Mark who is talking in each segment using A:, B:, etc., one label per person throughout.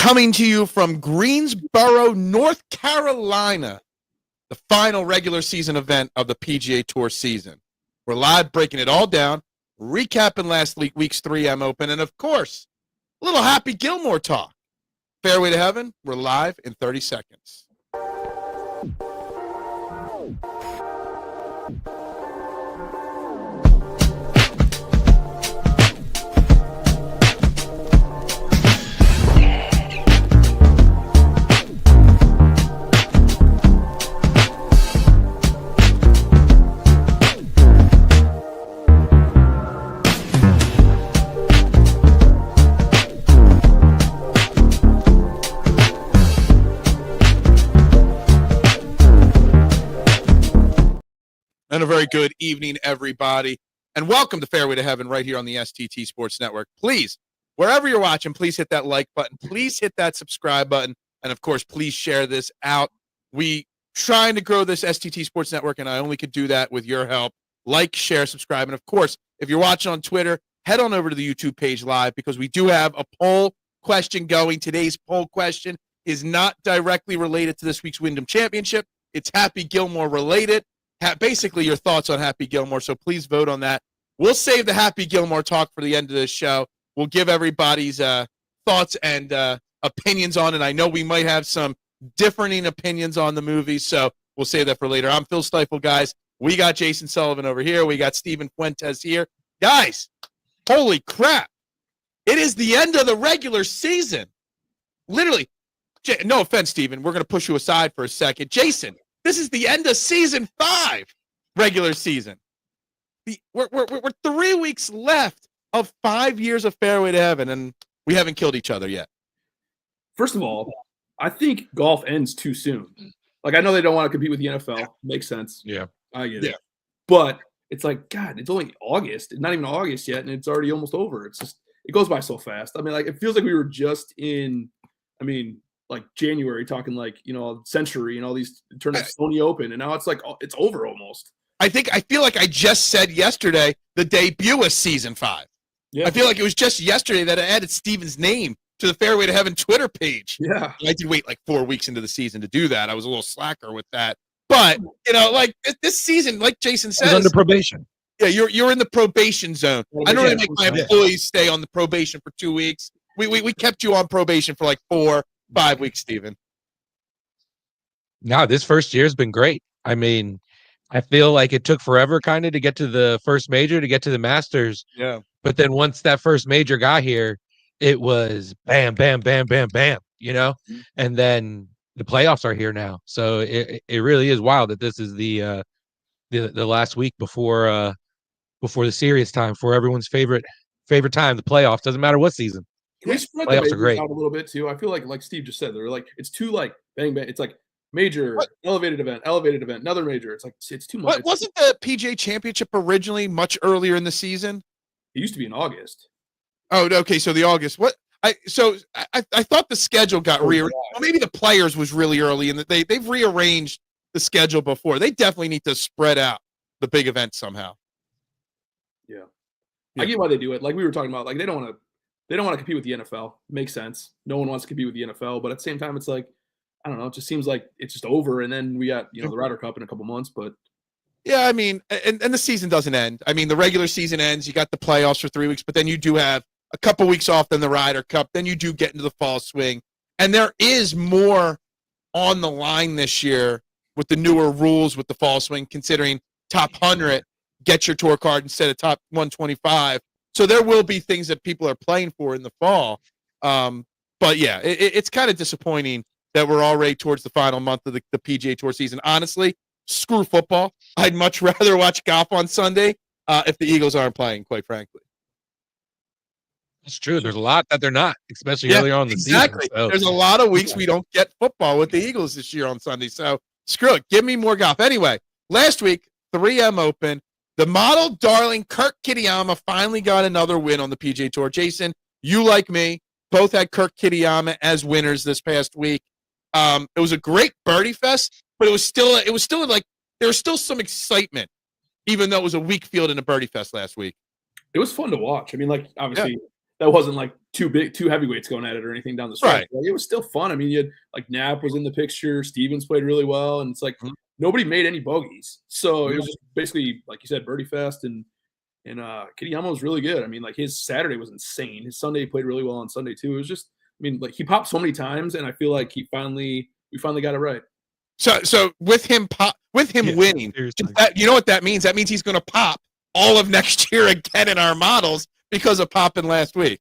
A: Coming to you from Greensboro, North Carolina, the final regular season event of the PGA Tour season. We're live breaking it all down, recapping last week's 3M Open, and of course, a little Happy Gilmore talk. Fairway to Heaven, we're live in 30 seconds. And a very good evening, everybody. And welcome to Fairway to Heaven right here on the STT Sports Network. Please, wherever you're watching, please hit that like button. Please hit that subscribe button. And, of course, please share this out. We trying to grow this STT Sports Network, and I only could do that with your help. Like, share, subscribe. And, of course, if you're watching on Twitter, head on over to the YouTube page live because we do have a poll question going. Today's poll question is not directly related to this week's Wyndham Championship. It's Happy Gilmore related. Basically your thoughts on Happy Gilmore, so please vote on that. We'll save the Happy Gilmore talk for the end of this show. We'll give everybody's thoughts and opinions on it. I know we might have some differing opinions on the movie, so we'll save that for later. I'm Phil Stiefel, guys. We got Jason Sullivan over here. We got Steven Fuentes here. Guys, holy crap. It is the end of the regular season. Literally, no offense, Steven. We're going to push you aside for a second. Jason, this is the end of season 5, regular season. We're 3 weeks left of 5 years of Fairway to Heaven, and we haven't killed each other yet.
B: First of all, I think golf ends too soon. Like, I know they don't want to compete with the NFL. Makes sense.
A: Yeah.
B: I get it. But it's like, God, it's only August. It's not even August yet, and it's already almost over. It's just, it goes by so fast. I mean, like, it feels like we were just in, like January, talking like, Century and all these tournaments, Sony Open, and now it's like it's over almost. I
A: feel like I just said yesterday the debut of season 5. Yeah. I feel like it was just yesterday that I added Steven's name to the Fairway to Heaven Twitter page.
B: Yeah,
A: I did wait like 4 weeks into the season to do that. I was a little slacker with that, but like this season, like Jason says,
C: under probation.
A: Yeah, you're in the probation zone. I don't really make my employees stay on the probation for 2 weeks. We kept you on probation for like 4-5 weeks, Steven.
C: No, this first year's been great. I mean, I feel like it took forever kind of to get to the first major, to get to the Masters.
A: Yeah.
C: But then once that first major got here, it was bam, bam, bam, bam, bam, Mm-hmm. And then the playoffs are here now. So it really is wild that this is the last week before the serious time, for everyone's favorite time, the playoffs. Doesn't matter what season.
B: Can we spread the majors out a little bit too? I feel like Steve just said, they're like, it's too like bang bang. It's like major, elevated event, another major. It's like it's too much.
A: Wasn't the PGA Championship originally much earlier in the season?
B: It used to be in August.
A: Oh, okay. So the August. I thought the schedule got rearranged. Well, maybe the Players was really early, and they've rearranged the schedule before. They definitely need to spread out the big events somehow.
B: Yeah. I get why they do it. Like we were talking about, like they don't want to compete with the NFL. Makes sense. No one wants to compete with the NFL, but at the same time, it's like, I don't know. It just seems like it's just over, and then we got the Ryder Cup in a couple months. But
A: yeah, I mean, and the season doesn't end. I mean, the regular season ends. You got the playoffs for 3 weeks, but then you do have a couple weeks off than the Ryder Cup. Then you do get into the fall swing, and there is more on the line this year with the newer rules with the fall swing, considering top 100 get your tour card instead of top 125. So there will be things that people are playing for in the fall. But yeah, it's kind of disappointing that we're already towards the final month of the PGA Tour season. Honestly, screw football. I'd much rather watch golf on Sunday if the Eagles aren't playing, quite frankly.
C: It's true. There's a lot that they're not, especially earlier on in the season. So.
A: There's a lot of weeks we don't get football with the Eagles this year on Sunday. So screw it. Give me more golf. Anyway, last week, 3M Open. The model darling Kurt Kitayama finally got another win on the PGA Tour. Jason, you like me, both had Kurt Kitayama as winners this past week. It was a great birdie fest, but it was still like there was still some excitement, even though it was a weak field in a birdie fest last week.
B: It was fun to watch. I mean, like obviously that wasn't like two heavyweights going at it or anything down the stretch.
A: Right.
B: Like, it was still fun. I mean, you had like Knapp was in the picture, Stevens played really well, and it's like
A: Mhm.
B: nobody made any bogeys. So it
A: Mhm.
B: was just basically, like you said, birdie fest, and Kitayama was really good. I mean, like his Saturday was insane. His Sunday he played really well on Sunday too. It was just, I mean, like he popped so many times, and I feel like we finally got it right.
A: So with him winning,
C: seriously.
A: you know what that means? That means he's going to pop all of next year again in our models because of popping last week.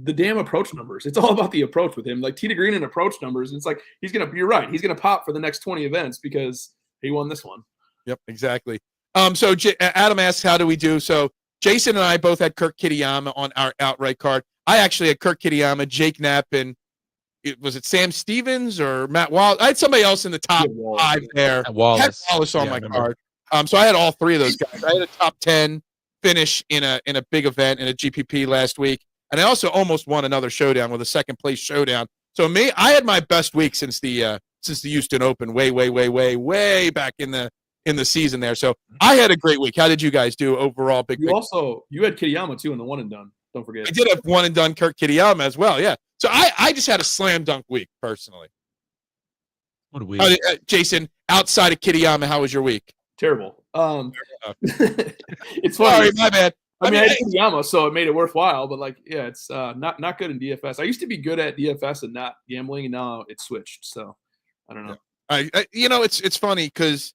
B: The damn approach numbers. It's all about the approach with him. Like Tee to Green and approach numbers. It's like you're right. He's gonna pop for the next 20 events because he won this one.
A: Yep, exactly. So Adam asks, how do we do? So Jason and I both had Kurt Kitayama on our outright card. I actually had Kurt Kitayama, Jake Knapp, and was it Sam Stevens or Matt Wallace? I had somebody else in the top five there.
C: Wallace.
A: I had Wallace on my card. So I had all three of those guys. I had a top 10 finish in a big event in a GPP last week. And I also almost won another showdown with a second place showdown. So I had my best week since the Houston Open, way back in the season there. So I had a great week. How did you guys do overall? You
B: had Kitayama too in the one and done. Don't forget.
A: I did have one and done Kurt Kitayama as well. Yeah. So I just had a slam dunk week personally.
C: What a week.
A: Jason, outside of Kitayama, how was your week?
B: Terrible. It's funny.
A: Sorry, my bad.
B: I mean, I had Kitayama, so it made it worthwhile. But like, yeah, it's not good in DFS. I used to be good at DFS and not gambling, and now it's switched. So I don't know.
A: It's funny because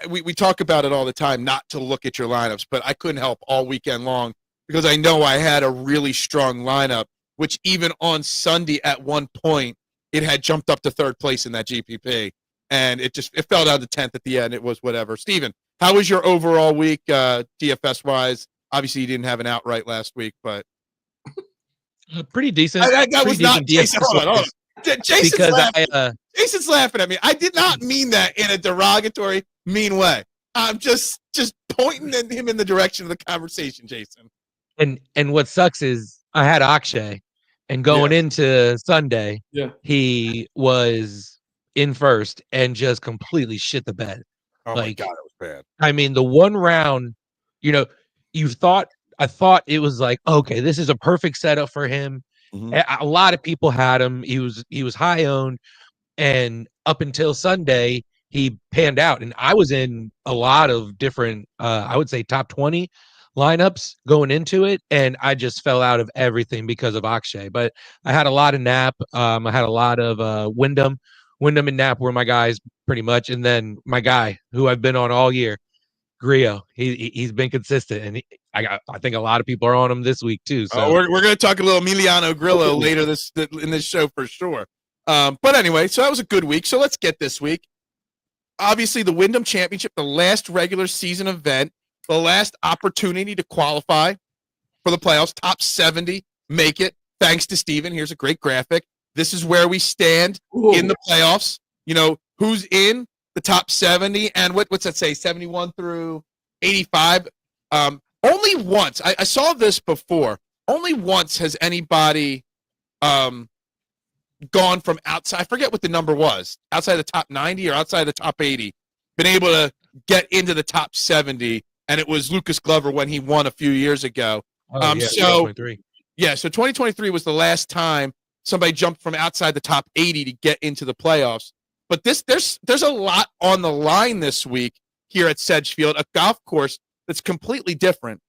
A: we talk about it all the time, not to look at your lineups, but I couldn't help all weekend long because I know I had a really strong lineup, which even on Sunday at one point it had jumped up to third place in that GPP, and it fell down to 10th at the end. It was whatever. Steven, how was your overall week DFS wise? Obviously, you didn't have an outright last week, but
C: pretty decent.
A: That was not Jason. Hold on. Jason's laughing at me. I did not mean that in a derogatory, mean way. I'm just pointing at him in the direction of the conversation, Jason.
C: And what sucks is I had Akshay, and going into Sunday, he was in first and just completely shit the bed.
A: Oh my God, it was bad.
C: I mean, the one round, I thought it was like, okay, this is a perfect setup for him. Mm-hmm. A lot of people had him. He was high owned, and up until Sunday, he panned out. And I was in a lot of different, I would say top 20 lineups going into it, and I just fell out of everything because of Akshay. But I had a lot of Knapp. I had a lot of Wyndham. Wyndham and Knapp were my guys pretty much, and then my guy who I've been on all year, Grillo. He's been consistent, and I think a lot of people are on him this week too. So
A: we're going to talk a little Emiliano Grillo later in this show for sure. But anyway, so that was a good week. So let's get this week. Obviously, the Wyndham Championship, the last regular season event, the last opportunity to qualify for the playoffs. Top 70 make it. Thanks to Steven. Here's a great graphic. This is where we stand in the playoffs. Who's in the top 70, and what's that say? 71 through 85. Only once I saw this before. Only once has anybody gone from outside. I forget what the number was. Outside the top 90 or outside the top 80, been able to get into the top 70, and it was Lucas Glover when he won a few years ago. So 2023 was the last time somebody jumped from outside the top 80 to get into the playoffs. But there's a lot on the line this week here at Sedgefield, a golf course that's completely different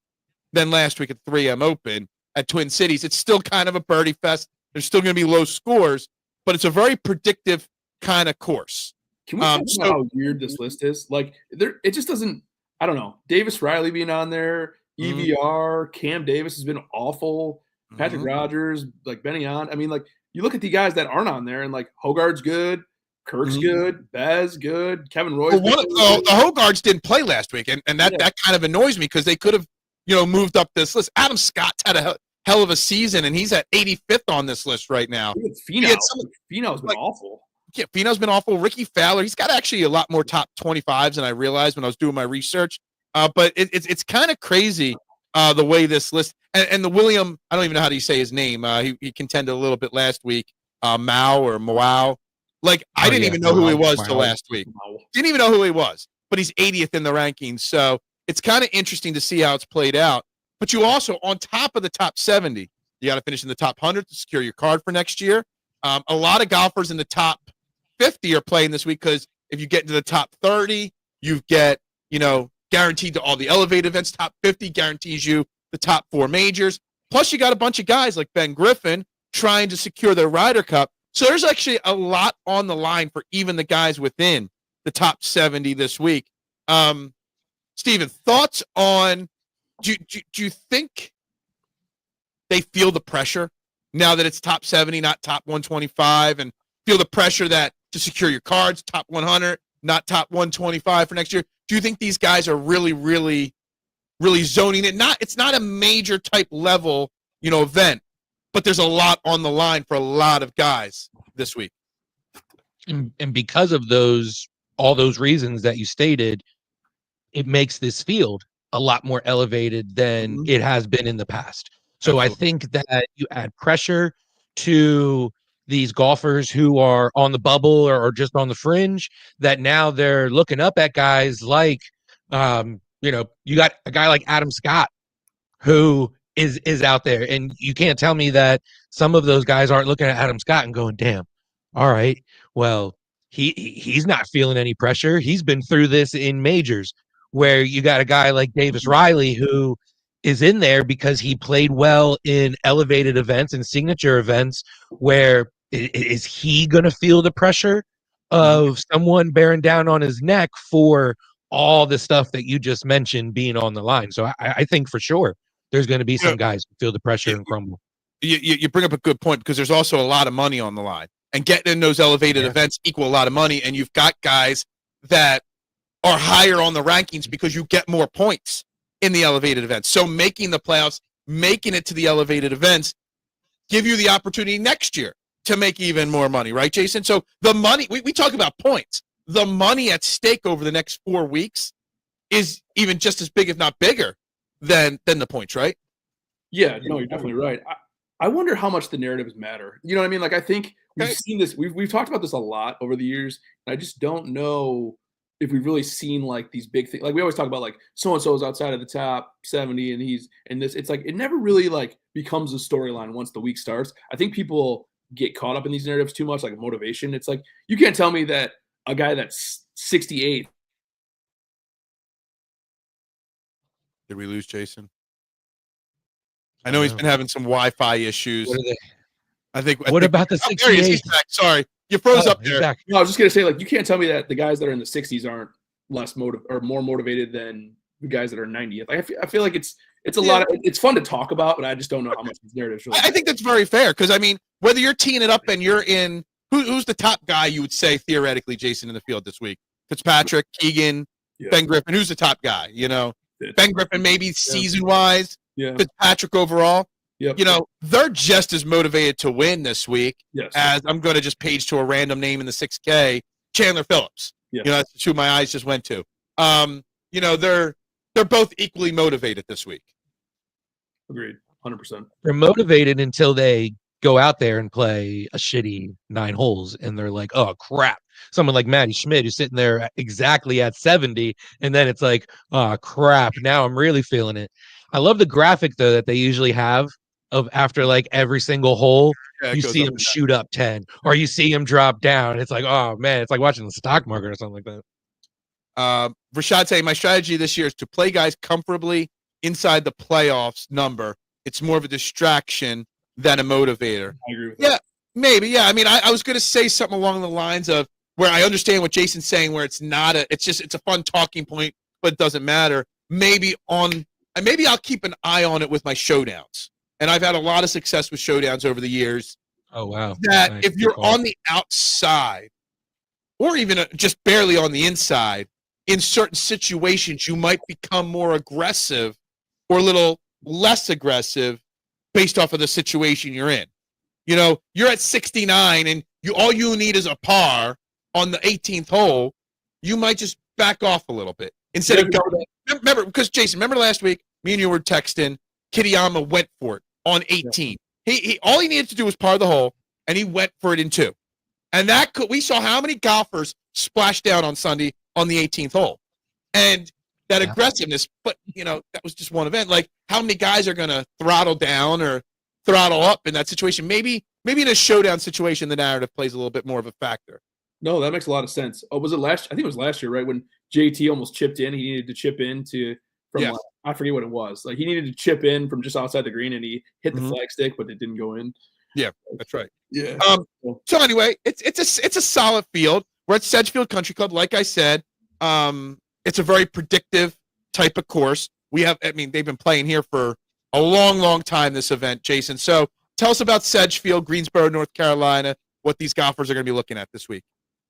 A: than last week at 3M Open at Twin Cities. It's still kind of a birdie fest. There's still going to be low scores, but it's a very predictive kind of course.
B: Can we talk about how weird this list is? Like, it just doesn't. I don't know. Davis Riley being on there, EVR, Cam Davis has been awful. Patrick Rogers, like Benny on. I mean, like you look at the guys that aren't on there, and like Hogarth's good. Kirk's good, Bez good, Kevin Roy's good.
A: The Hogarths didn't play last week, and that kind of annoys me because they could have, moved up this list. Adam Scott's had a hell of a season, and he's at 85th on this list right now.
B: Finau's been awful.
A: Yeah, Finau's been awful. Ricky Fowler, he's got actually a lot more top 25s than I realized when I was doing my research. But it's kind of crazy the way this list and the William, I don't even know how to say his name. He contended a little bit last week. Moau. Like, I didn't even know who he was till last week. Didn't even know who he was, but he's 80th in the rankings. So it's kind of interesting to see how it's played out. But you also, on top of the top 70, You got to finish in the top 100 to secure your card for next year. A lot of golfers in the top 50 are playing this week because if you get into the top 30, you get, guaranteed to all the elevated events. Top 50 guarantees you the top 4 majors. Plus, you got a bunch of guys like Ben Griffin trying to secure their Ryder Cup. So there's actually a lot on the line for even the guys within the top 70 this week. Steven, thoughts on, do you think they feel the pressure now that it's top 70, not top 125, and feel the pressure that to secure your cards, top 100, not top 125 for next year? Do you think these guys are really, really, really zoning it? It's not a major type level, event, but there's a lot on the line for a lot of guys this week.
C: And because of all those reasons that you stated, it makes this field a lot more elevated than it has been in the past. So I think that you add pressure to these golfers who are on the bubble or just on the fringe, that now they're looking up at guys like, you got a guy like Adam Scott who is out there, and you can't tell me that some of those guys aren't looking at Adam Scott and going, damn, all right, well, he's not feeling any pressure. He's been through this in majors, where you got a guy like Davis Riley who is in there because he played well in elevated events and signature events, where is he going to feel the pressure of someone bearing down on his neck for all the stuff that you just mentioned being on the line? So I think for sure there's going to be some guys who feel the pressure and crumble.
A: You bring up a good point, because there's also a lot of money on the line, and getting in those elevated events equal a lot of money. And you've got guys that are higher on the rankings because you get more points in the elevated events. So making the playoffs, making it to the elevated events, give you the opportunity next year to make even more money, right, Jason? So the money, we talk about points. The money at stake over the next 4 weeks is even just as big, if not bigger, than the points, right?
B: Yeah, no, you're definitely right. I wonder how much the narratives matter. You know what I mean? Like, I think we've seen this. We've talked about this a lot over the years, and I just don't know if we've really seen like these big things. Like, we always talk about like so-and-so is outside of the top 70 and he's in this. It's like, it never really like becomes a storyline once the week starts. I think people get caught up in these narratives too much, like motivation. It's like, you can't tell me that a guy that's 68.
A: Did we lose Jason? I know he's been having some Wi-Fi issues.
C: What about the 68?
A: He's back. Sorry, you froze up there.
B: No, I was just gonna say, like, you can't tell me that the guys that are in the 60s aren't more motivated than the guys that are 90th. I feel like it's a lot. It's fun to talk about, but I just don't know how much these narratives really.
A: I think that's very fair, because I mean, whether you're teeing it up and you're in, who's the top guy you would say theoretically, Jason, in the field this week? Fitzpatrick, Keegan, Ben Griffin. Who's the top guy? Ben Griffin maybe season-wise. Yeah. Fitzpatrick overall. Yep. They're just as motivated to win this week as I'm going to just page to a random name in the 6K, Chandler Phillips. Yes. That's who my eyes just went to. They're both equally motivated this week.
B: Agreed, 100%.
C: They're motivated until they go out there and play a shitty 9 holes, and they're like, oh crap. Someone like Matty Schmidt who's sitting there exactly at 70, and then it's like, oh crap, now I'm really feeling it. I love the graphic though that they usually have of after like every single hole, you see him shoot up 10 or you see him drop down. It's like, oh man, it's like watching the stock market or something like that.
A: Rashad saying, my strategy this year is to play guys comfortably inside the playoffs number. It's more of a distraction than a motivator.
B: I agree with that.
A: Yeah, maybe. Yeah. I mean, I was going to say something along the lines of where I understand what Jason's saying, where it's a fun talking point, but it doesn't matter. Maybe I'll keep an eye on it with my showdowns. And I've had a lot of success with showdowns over the years.
C: Oh, wow.
A: That nice. If you're on the outside or even just barely on the inside, in certain situations, you might become more aggressive or a little less aggressive based off of the situation you're in. You're at 69 and all you need is a par on the 18th hole. You might just back off a little bit instead of going. Remember, because Jason, remember last week, me and you were texting. Kitayama went for it on 18. He all he needed to do was par the hole, and he went for it in 2. And we saw how many golfers splashed down on Sunday on the 18th hole, and that aggressiveness. But that was just one event. Like, how many guys are going to throttle down or throttle up in that situation. Maybe in a showdown situation, the narrative plays a little bit more of a factor.
B: No, that makes a lot of sense. Oh, was it last? I think it was last year, right? When JT almost chipped in, he needed to chip in from
A: Yes.
B: I forget what it was. Like he needed to chip in from just outside the green, and he hit the flag stick, but it didn't go in.
A: Yeah, that's right.
B: Yeah.
A: So anyway, it's a solid field. We're at Sedgefield Country Club, like I said. It's a very predictive type of course. They've been playing here for a long, long time, this event, Jason. So tell us about Sedgefield, Greensboro, North Carolina, what these golfers are going to be looking at this week.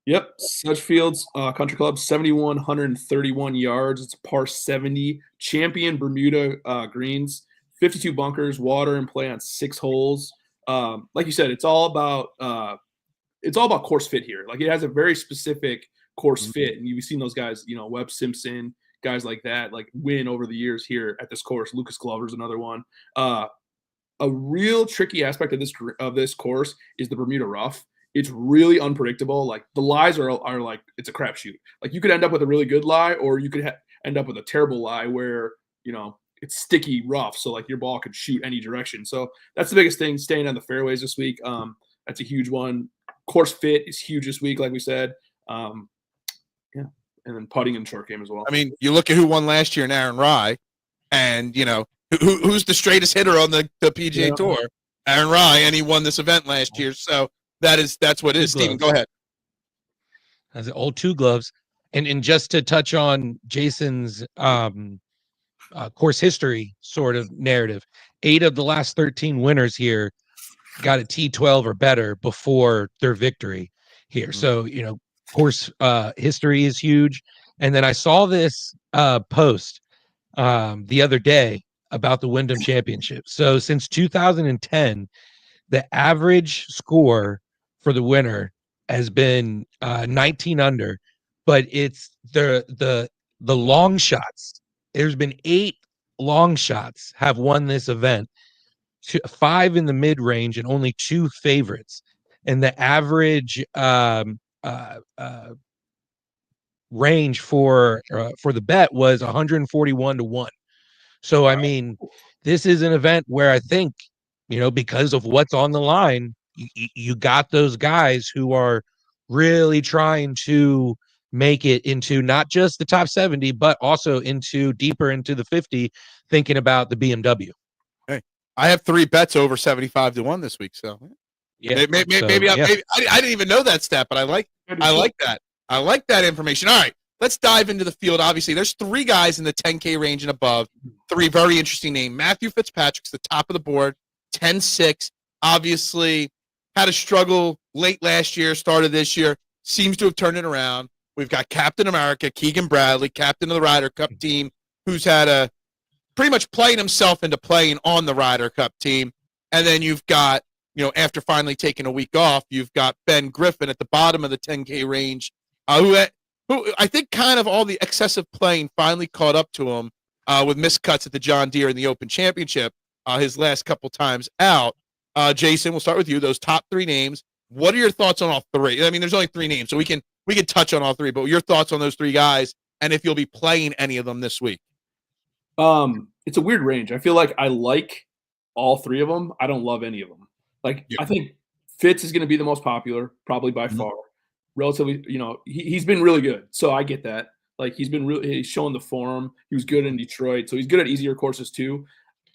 B: Yep, Sedgefield's Country Club, 7,131 yards. It's a par 70, champion Bermuda greens, 52 bunkers, water and play on 6 holes. Like you said, it's all about course fit here. Like it has a very specific course fit, and you've seen those guys, Webb Simpson, guys like that, like win over the years here at this course. Lucas Glover's another one. A real tricky aspect of this course is the Bermuda rough. It's really unpredictable. Like the lies are like it's a crapshoot. Like you could end up with a really good lie, or you could end up with a terrible lie where it's sticky rough. So like your ball could shoot any direction. So that's the biggest thing. Staying on the fairways this week. That's a huge one. Course fit is huge this week, like we said. And then putting and short game as well.
A: I mean, you look at who won last year in Aaron Rye, and who's the straightest hitter on the PGA Tour? Aaron Rye, and he won this event last year. So that's what it is. Steven, go ahead.
C: That's old 2 gloves. And just to touch on Jason's course history sort of narrative, 8 of the last 13 winners here got a T12 or better before their victory here. So, course history is huge. And then I saw this post the other day about the Wyndham Championship. So since 2010, the average score for the winner has been 19 under, but it's the long shots. There's been 8 long shots have won this event, 5 in the mid range and only 2 favorites. And the average range for the bet was 141 to 1. So I mean, this is an event where I think, because of what's on the line, you got those guys who are really trying to make it into not just the top 70, but also deeper into the 50, thinking about the BMW.
A: Hey, I have 3 bets over 75 to 1 this week. So yeah, maybe I didn't even know that stat, but I like that. I like that information. All right, let's dive into the field. Obviously, there's 3 guys in the 10K range and above. 3 very interesting names. Matthew Fitzpatrick's the top of the board, 10-6. Obviously, had a struggle late last year, started this year, seems to have turned it around. We've got Captain America, Keegan Bradley, captain of the Ryder Cup team, who's had pretty much playing himself into playing on the Ryder Cup team. And then you've got, after finally taking a week off, you've got Ben Griffin at the bottom of the 10K range, who I think kind of all the excessive playing finally caught up to him with missed cuts at the John Deere in the Open Championship his last couple times out. Jason, we'll start with you. Those top 3 names. What are your thoughts on all 3? I mean, there's only 3 names, so we can touch on all 3. But your thoughts on those 3 guys, and if you'll be playing any of them this week?
B: It's a weird range. I feel like I like all 3 of them. I don't love any of them. Like I think Fitz is going to be the most popular, probably by far. Relatively, he's been really good, so I get that. Like he's showing the form. He was good in Detroit, so he's good at easier courses too.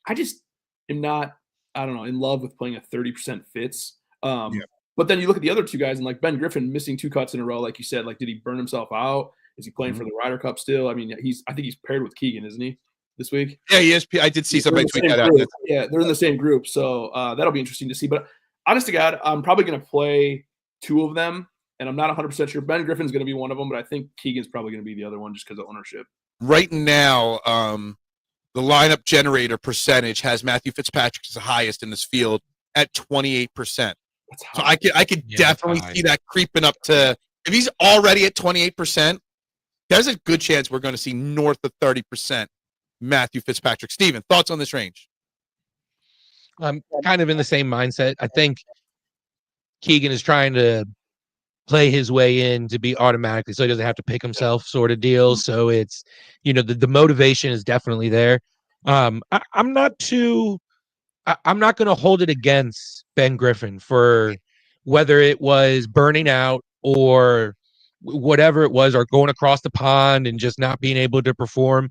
B: I just am not, I don't know, in love with playing a 30% Fitz. But then you look at the other 2 guys, and like Ben Griffin missing 2 cuts in a row, like you said. Like, did he burn himself out? Is he playing for the Ryder Cup still? I mean, I think he's paired with Keegan, isn't he, this week?
A: Yeah, he is. I did see somebody tweet that out.
B: Yeah, they're in the same group, so that'll be interesting to see. But honest to God, I'm probably going to play 2 of them, and I'm not 100% sure. Ben Griffin's going to be one of them, but I think Keegan's probably going to be the other one just because of ownership.
A: Right now, the lineup generator percentage has Matthew Fitzpatrick as the highest in this field at 28%. So I could definitely see that creeping up to, if he's already at 28%, there's a good chance we're going to see north of 30% Matthew Fitzpatrick. Steven, thoughts on this range?
C: I'm kind of in the same mindset. I think Keegan is trying to play his way in to be automatically, so he doesn't have to pick himself, sort of deal. So it's, the motivation is definitely there. I'm not too I'm not going to hold it against Ben Griffin for whether it was burning out or whatever it was, or going across the pond and just not being able to perform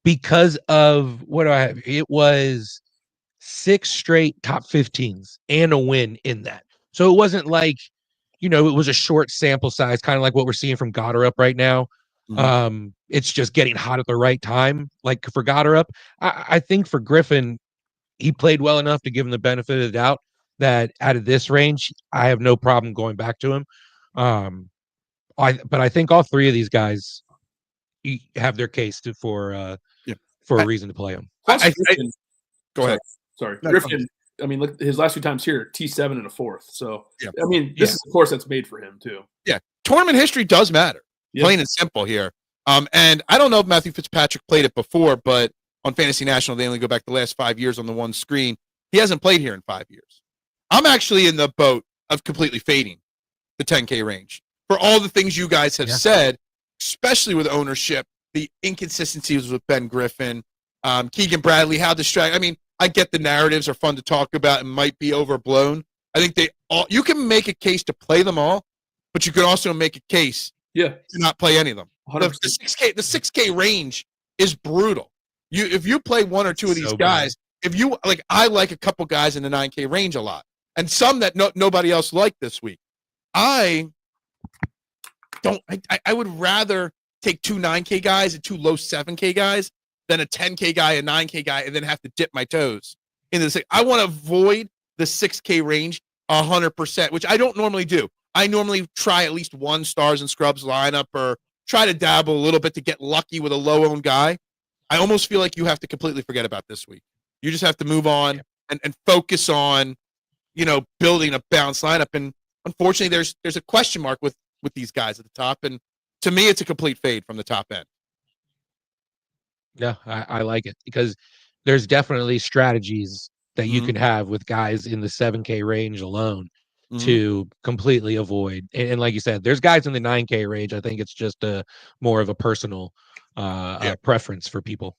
C: because of what do I have? It was 6 straight top 15s and a win in that. So it wasn't like, it was a short sample size, kind of like what we're seeing from Goddard right now. It's just getting hot at the right time. Like for Goddard, I think for Griffin, he played well enough to give him the benefit of the doubt that out of this range, I have no problem going back to him. But I think all three of these guys have their case for a reason to play him.
A: Go ahead.
B: Sorry.
A: No,
B: Griffin, I mean, look, his last 2 times here, T7 and a 4th. So,
A: yeah.
B: I mean, this is, of course, that's made for him, too.
A: Yeah. Tournament history does matter. Yeah. Plain and simple here. And I don't know if Matthew Fitzpatrick played it before, but on Fantasy National, they only go back the last 5 years on the one screen. He hasn't played here in 5 years. I'm actually in the boat of completely fading the 10K range for all the things you guys have said, especially with ownership, the inconsistencies with Ben Griffin, Keegan Bradley, how distracted. I mean, I get the narratives are fun to talk about and might be overblown. I think you can make a case to play them all, but you can also make a case to not play any of them. The 6K range is brutal. If you play one or two of these guys, I like a couple guys in the 9K range a lot, and some that nobody else liked this week. I would rather take 2 9K guys and 2 low 7K guys than a 10K guy, a 9K guy, and then have to dip my toes into this. I want to avoid the 6K range 100%, which I don't normally do. I normally try at least one stars and scrubs lineup or try to dabble a little bit to get lucky with a low-owned guy. I almost feel like you have to completely forget about this week. You just have to move on and focus on, building a balanced lineup. And unfortunately, there's a question mark with these guys at the top. And to me, it's a complete fade from the top end.
C: Yeah, I like it because there's definitely strategies that you can have with guys in the 7K range alone to completely avoid. And like you said, there's guys in the 9K range. I think it's just more of a personal preference for people.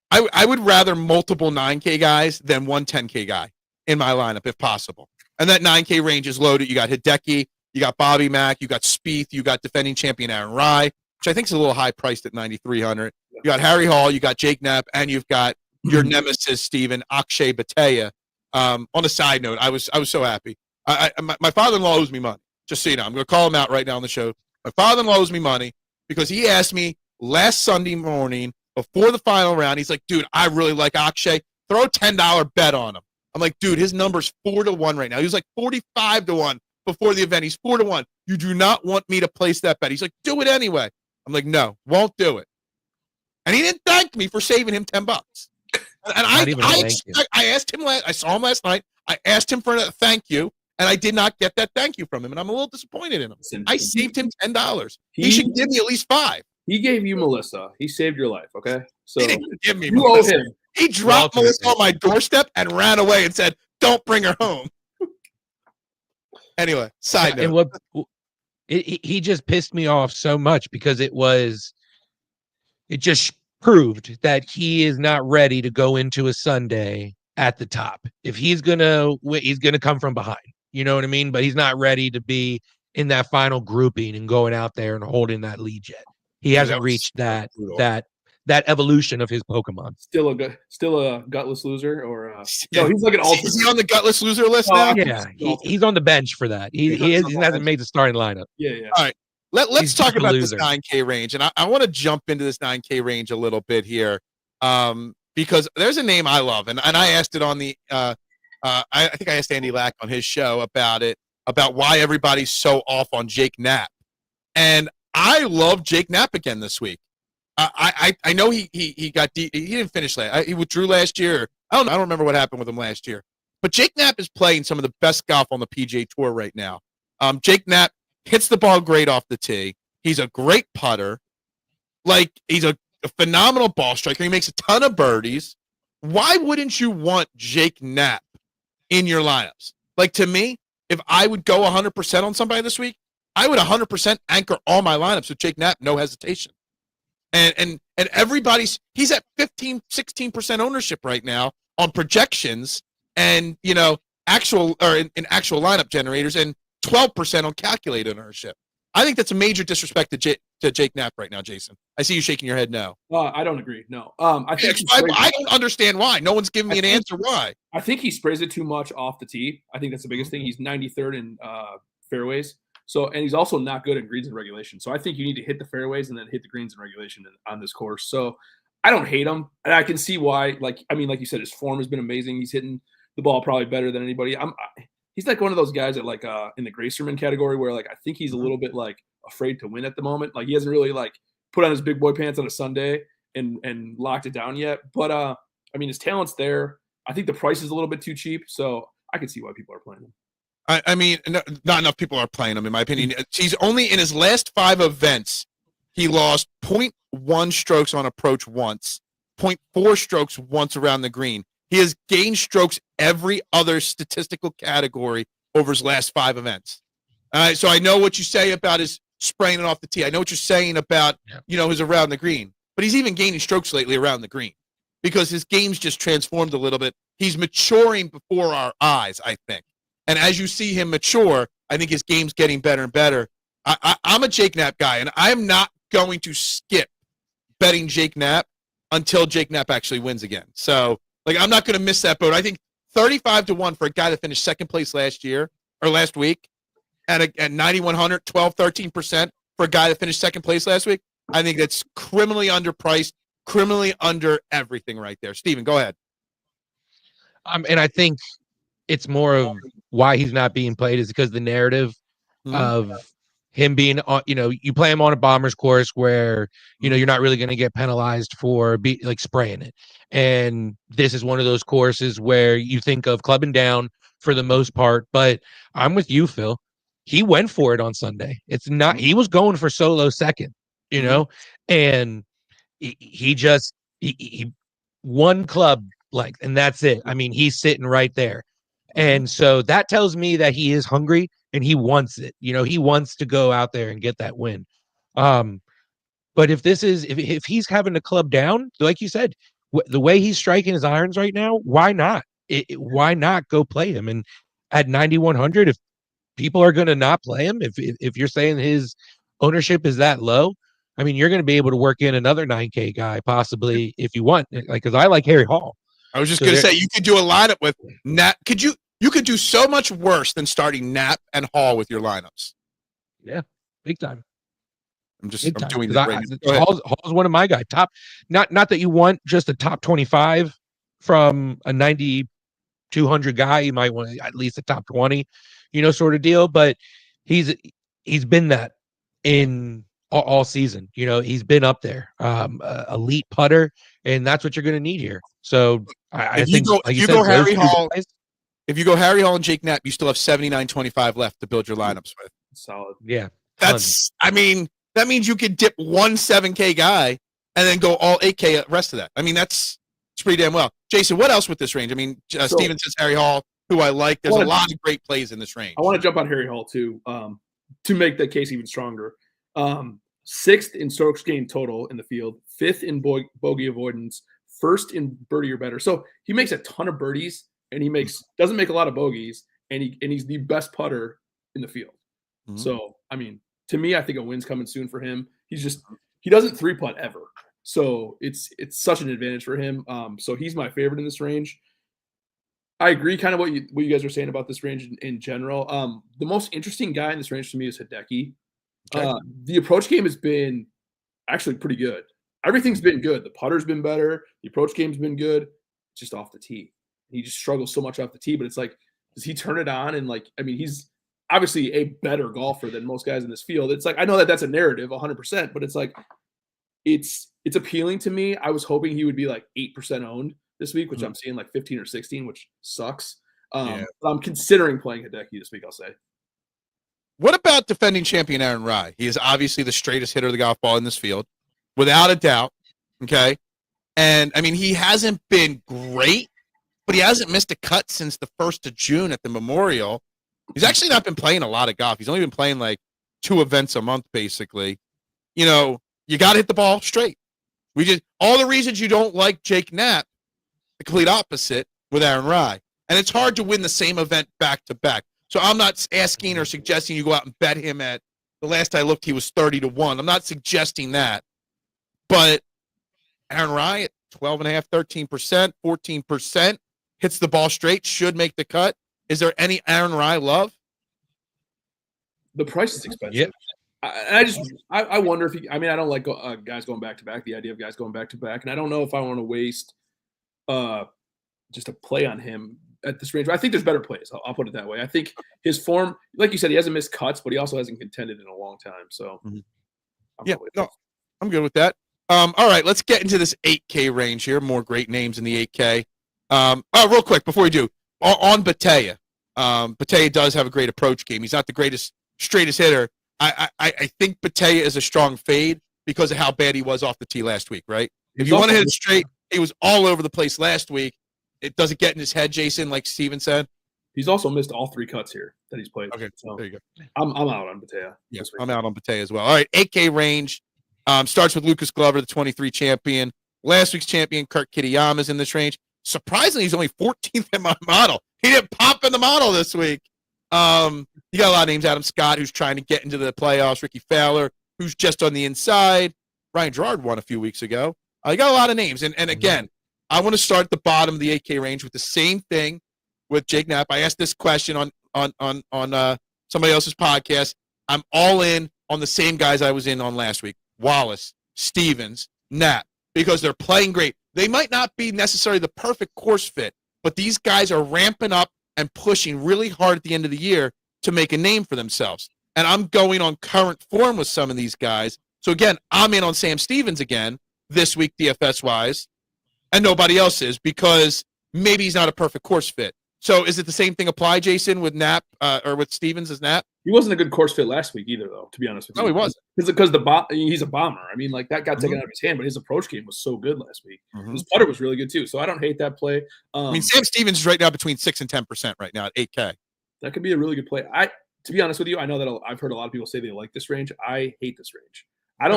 A: I would rather multiple 9K guys than one 10K guy in my lineup if possible. And that 9K range is loaded. You got Hideki, you got Bobby Mack, you got Spieth, you got defending champion Aaron Rye, which I think is a little high priced at 9,300. You got Harry Hall, you got Jake Knapp, and you've got your nemesis, Steven, Akshay Bhatia. On a side note, I was so happy. My father-in-law owes me money. Just so you know, I'm going to call him out right now on the show. My father-in-law owes me money because he asked me last Sunday morning before the final round. He's like, dude, I really like Akshay. Throw a $10 bet on him. I'm like, dude, his number's 4-1 right now. He was like 45-1 before the event. He's 4-1. You do not want me to place that bet. He's like, do it anyway. I'm like, no, won't do it. And he didn't thank me for saving him $10. And I asked him. I saw him last night. I asked him for a thank you, and I did not get that thank you from him. And I'm a little disappointed in him. I saved him $10. He should give me at least $5.
B: He gave you Melissa. He saved your life. Okay, so
A: he didn't give me
B: you owe him.
A: He dropped Melissa on my doorstep and ran away and said, "Don't bring her home." Anyway, side note.
C: And he just pissed me off so much because it just proved that he is not ready to go into a Sunday at the top. If he's gonna come from behind, you know what I mean? But he's not ready to be in that final grouping and going out there and holding that lead yet. He hasn't reached that evolution of his Pokemon.
B: Still a gutless loser, or no? He's like an ultimate.
A: Is he on the gutless loser list now?
C: Yeah, he's on the bench for that. He hasn't made the starting lineup.
B: Yeah.
A: All right, let's talk about this 9K range, and I want to jump into this 9K range a little bit here, because there's a name I love, and I asked it on the I think I asked Andy Lack on his show about why everybody's so off on Jake Knapp, and I love Jake Knapp again this week. I know he didn't finish last. He withdrew last year. I don't remember what happened with him last year. But Jake Knapp is playing some of the best golf on the PGA Tour right now. Jake Knapp hits the ball great off the tee. He's a great putter. Like, he's a phenomenal ball striker. He makes a ton of birdies. Why wouldn't you want Jake Knapp in your lineups? Like, to me, if I would go 100% on somebody this week, I would 100% anchor all my lineups with Jake Knapp, no hesitation. And he's at 15, 16% ownership right now on projections and actual or in actual lineup generators, and 12% on calculated ownership. I think that's a major disrespect to Jake Knapp right now, Jason. I see you shaking your head no.
B: I don't agree. No. I think
A: I don't understand why. No one's giving me an answer why.
B: I think he sprays it too much off the tee. I think that's the biggest thing. He's 93rd in fairways. So, and he's also not good at greens in regulation. So I think you need to hit the fairways and then hit the greens in regulation on this course. So I don't hate him. And I can see why, like you said, his form has been amazing. He's hitting the ball probably better than anybody. He's like one of those guys that like in the Gracerman category where like I think he's a little bit like afraid to win at the moment. Like he hasn't really like put on his big boy pants on a Sunday and locked it down yet. But I mean his talent's there. I think the price is a little bit too cheap, so I can see why people are playing him.
A: I mean, not enough people are playing him, in my opinion. He's only in his last 5 events, he lost 0.1 strokes on approach once, 0.4 strokes once around the green. He has gained strokes every other statistical category over his last 5 events. So I know what you say about his spraying it off the tee. I know what you're saying about, his around the green. But he's even gaining strokes lately around the green because his game's just transformed a little bit. He's maturing before our eyes, I think. And as you see him mature, I think his game's getting better and better. I'm a Jake Knapp guy, and I'm not going to skip betting Jake Knapp until Jake Knapp actually wins again. So, I'm not going to miss that boat. I think 35-1 for a guy that finished second place last week, and at 9,100, 12-13% for a guy that finished second place last week. I think that's criminally underpriced, criminally under everything right there. Steven, go ahead.
C: And I think it's more of why he's not being played is because the narrative of him being on, you play him on a Bombers course where, you're not really going to get penalized for spraying it. And this is one of those courses where you think of clubbing down for the most part, but I'm with you, Phil. He went for it on Sunday. It's not, he was going for solo second, and he just, he one club and that's it. I mean, he's sitting right there. And so that tells me that he is hungry and he wants it. He wants to go out there and get that win. But if he's having to club down, like you said, the way he's striking his irons right now, why not? Why not go play him? And at 9,100, if people are going to not play him, if you're saying his ownership is that low, I mean, you're going to be able to work in another 9K guy possibly if you want. Because I like Harry Hall.
A: I was just going to say, you could do a lineup with Knapp. You could do so much worse than starting Knapp and Hall with your lineups.
C: Yeah, big time.
A: I'm doing this right now.
C: Hall's one of my guys. Not that you want just a top 25 from a 9,200 guy. You might want at least a top 20, sort of deal. But he's been that in all season. He's been up there, elite putter, and that's what you're going to need here. So I think if you go Harry
A: Hall and Jake Knapp, you still have 79.25 left to build your lineups with.
B: Solid.
C: Yeah.
A: That means you could dip one 7K guy and then go all 8K rest of that. I mean, it's pretty damn well. Jason, what else with this range? I mean, Steven says Harry Hall, who I like. There's a lot of great plays in this range.
B: I want to jump on Harry Hall too, to make the case even stronger. 6th in strokes gained total in the field, 5th in bogey avoidance, 1st in birdie or better. So he makes a ton of birdies and doesn't make a lot of bogeys, and he's the best putter in the field. Mm-hmm. So I mean, to me, I think a win's coming soon for him. He doesn't 3-putt ever, so it's such an advantage for him. So he's my favorite in this range. I agree, kind of what you guys are saying about this range in general. The most interesting guy in this range to me is Hideki. Okay. The approach game has been actually pretty good. Everything's been good. The putter's been better. The approach game's been good. It's just off the tee. He just struggles so much off the tee, but it's like, does he turn it on? And he's obviously a better golfer than most guys in this field. It's like, I know that that's a narrative 100%, but it's like, it's appealing to me. I was hoping he would be like 8% owned this week, which I'm seeing like 15 or 16, which sucks. But I'm considering playing Hideki this week, I'll say.
A: What about defending champion Aaron Rai? He is obviously the straightest hitter of the golf ball in this field, without a doubt. Okay. And I mean, he hasn't been great, but he hasn't missed a cut since the 1st of June at the Memorial. He's actually not been playing a lot of golf. He's only been playing like 2 events a month, basically. You got to hit the ball straight. All the reasons you don't like Jake Knapp, the complete opposite with Aaron Rai. And it's hard to win the same event back to back. So I'm not asking or suggesting you go out and bet him at the last I looked, he was 30-1. I'm not suggesting that. But Aaron Rai at 12.5, 13%, 14%, hits the ball straight, should make the cut. Is there any Aaron Rai love?
B: The price is expensive. Yeah. I wonder if I don't like guys going back to back, the idea of guys going back to back. And I don't know if I want to waste just a play on him at this range. I think there's better plays. I'll put it that way. I think his form, like you said, he hasn't missed cuts, but he also hasn't contended in a long time. So,
A: I'm good with that. All right, let's get into this 8K range here. More great names in the 8K. Real quick before we do, on Bethea. Bethea does have a great approach game. He's not the greatest, straightest hitter. I think Bethea is a strong fade because of how bad he was off the tee last week, right? If you want to hit it straight, he was all over the place last week. It doesn't get in his head, Jason, like Steven said.
B: He's also missed all 3 cuts here that he's played.
A: Okay, so there you go.
B: I'm out on Bethea.
A: Yeah, I'm out on Bethea as well. All right, 8K range starts with Lucas Glover, the 23 champion. Last week's champion, Kurt Kitayama, is in this range. Surprisingly, he's only 14th in my model. He didn't pop in the model this week. You got a lot of names. Adam Scott, who's trying to get into the playoffs. Ricky Fowler, who's just on the inside. Ryan Gerard won a few weeks ago. You got a lot of names. And again, I want to start at the bottom of the 8K range with the same thing with Jake Knapp. I asked this question on somebody else's podcast. I'm all in on the same guys I was in on last week. Wallace, Stevens, Knapp, because they're playing great. They might not be necessarily the perfect course fit, but these guys are ramping up and pushing really hard at the end of the year to make a name for themselves. And I'm going on current form with some of these guys. So, again, I'm in on Sam Stevens again this week, DFS-wise, and nobody else is because maybe he's not a perfect course fit. So is it the same thing apply, Jason, with Knapp or with Stevens as Knapp?
B: He wasn't a good course fit last week either, though, to be honest with you.
A: No, he wasn't.
B: Because he's a bomber. I mean, like, that got taken out of his hand, but his approach game was so good last week. His putter was really good, too. So I don't hate that play.
A: Sam Stevens is right now between 6 and 10% right now at 8K.
B: That could be a really good play. To be honest with you, I know that I've heard a lot of people say they like this range. I hate this range. I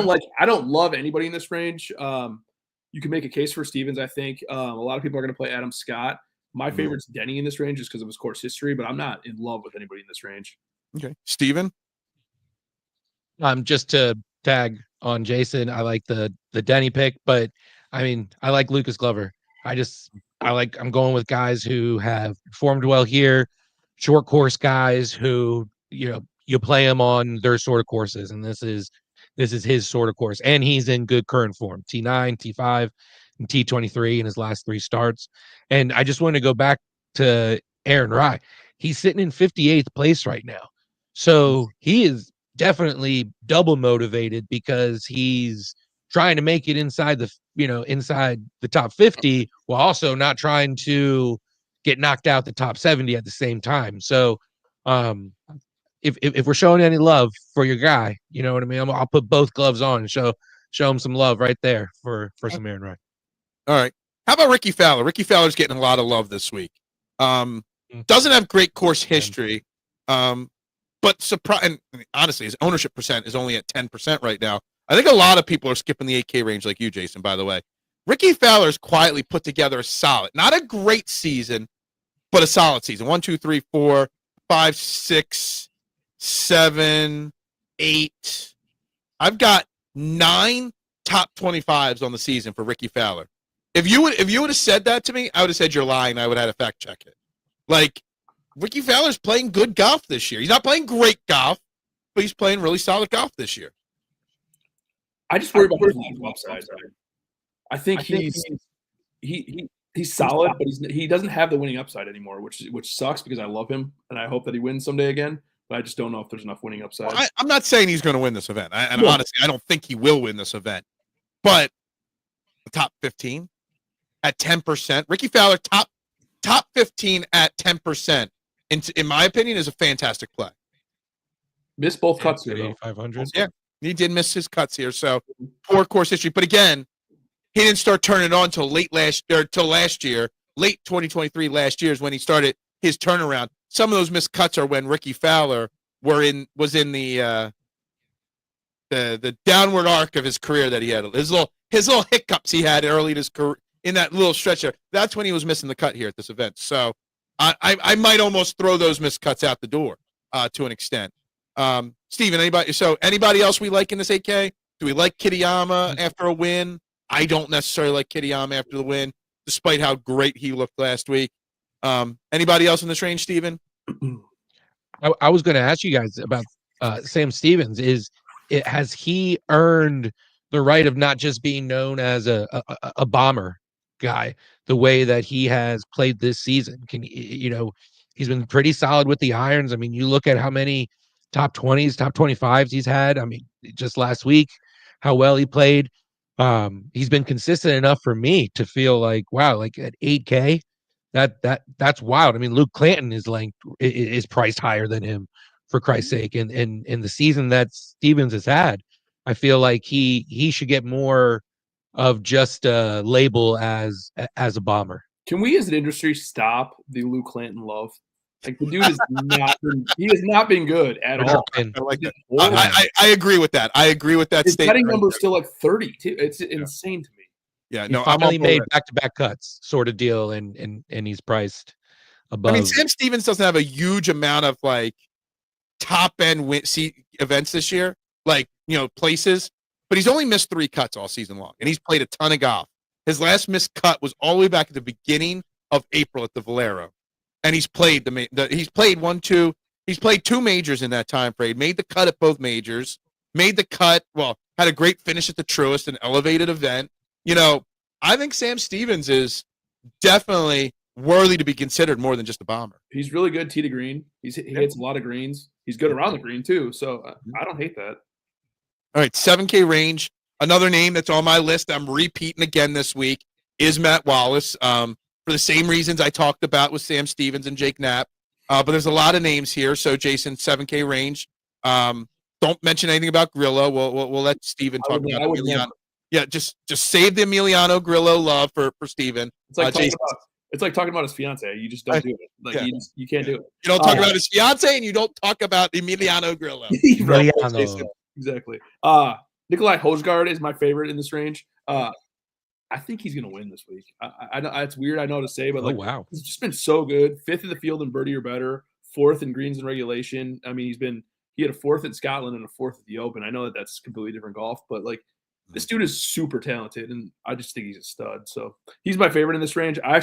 B: don't love anybody in this range. You can make a case for Stevens, I think. A lot of people are going to play Adam Scott. My favorite's Denny in this range just because of his course history, but I'm not in love with anybody in this range.
A: Okay. Steven?
C: Just to tag on Jason, I like the Denny pick, but I like Lucas Glover. I'm going with guys who have performed well here, short course guys who, you play them on their sort of courses, and this is his sort of course, and he's in good current form. T9, T5, and T23 in his last 3 starts. And I just want to go back to Aaron Rai. He's sitting in 58th place right now. So he is definitely double motivated because he's trying to make it inside the top 50 while also not trying to get knocked out the top 70 at the same time. So if we're showing any love for your guy, you know what I mean? I'll put both gloves on and show him some love right there for some Aaron Rai. All
A: right. How about Ricky Fowler? Ricky Fowler's getting a lot of love this week. Doesn't have great course history, but honestly, his ownership percent is only at 10% right now. I think a lot of people are skipping the 8K range like you, Jason, by the way. Ricky Fowler's quietly put together a solid, not a great season, but a solid season. 1, 2, 3, 4, 5, 6, 7, 8. I've got 9 top 25s on the season for Ricky Fowler. If you would have said that to me, I would have said you're lying. I would have had to fact check it. Like, Ricky Fowler's playing good golf this year. He's not playing great golf, but he's playing really solid golf this year.
B: I just worry about his upside. I think he's solid, but he doesn't have the winning upside anymore, which sucks because I love him and I hope that he wins someday again. But I just don't know if there's enough winning upside.
A: Well, I'm not saying he's going to win this event, honestly, I don't think he will win this event. But the top 15 at 10%, Ricky Fowler top 15 at 10%, in my opinion, is a fantastic play.
B: Missed both cuts here, though.
C: 500.
A: Yeah, he did miss his cuts here, so poor course history. But again, he didn't start turning it on till last year, late 2023. Last year is when he started his turnaround. Some of those missed cuts are when Ricky Fowler was in the downward arc of his career that he had. His little hiccups he had early in his career in that little stretch there. That's when he was missing the cut here at this event. So I might almost throw those missed cuts out the door to an extent. Steven, anybody else we like in this 8K? Do we like Kitayama after a win? I don't necessarily like Kitayama after the win, despite how great he looked last week. Anybody else in this range, Steven?
C: I was going to ask you guys about Sam Stevens. Has he earned the right of not just being known as a bomber guy the way that he has played this season? He's been pretty solid with the irons. I mean, you look at how many top 20s, top 25s he's had. I mean, just last week, how well he played. He's been consistent enough for me to feel like, wow, like at 8K, that's wild. I mean, Luke Clanton is priced higher than him, for Christ's sake. And in the season that Stevens has had, I feel like he should get more of just a label as a bomber.
B: Can we as an industry stop the Luke Clanton love? Like, the dude has not been good at all.
A: I like that. I agree with that. I agree with that
B: His
A: statement.
B: betting number is still like 30 too. It's insane to me.
A: Yeah,
C: He
A: no,
C: finally made back-to-back cuts sort of deal, and he's priced above.
A: I mean, Sam Stevens doesn't have a huge amount of like top end events this year, like, places, but he's only missed 3 cuts all season long, and he's played a ton of golf. His last missed cut was all the way back at the beginning of April at the Valero, and he's played he's played 2 majors in that time frame. Made the cut at both majors. Made the cut. Well, had a great finish at the Truist, an elevated event. I think Sam Stevens is definitely worthy to be considered more than just a bomber.
B: He's really good tee to green. He hits a lot of greens. He's good around the green too. So I don't hate that.
A: All right, 7K range. Another name that's on my list I'm repeating again this week is Matt Wallace, for the same reasons I talked about with Sam Stevens and Jake Knapp. But there's a lot of names here. So, Jason, 7K range. Don't mention anything about Grillo. We'll let Steven talk about Emiliano. Yeah, just save the Emiliano Grillo love for Steven.
B: It's like talking about his fiance. You just don't do it. Like, you can't do it.
A: You don't talk about his fiance, and you don't talk about Emiliano Grillo.
B: Exactly. Nikolai Hojgaard is my favorite in this range. I think he's going to win this week. I know it's weird, I know to say, but
C: wow,
B: he's just been so good. 5th in the field in birdie or better, 4th in greens and regulation. I mean, he had a 4th at Scotland and a 4th at the Open. I know that's completely different golf, but like, this dude is super talented, and I just think he's a stud. So he's my favorite in this range. I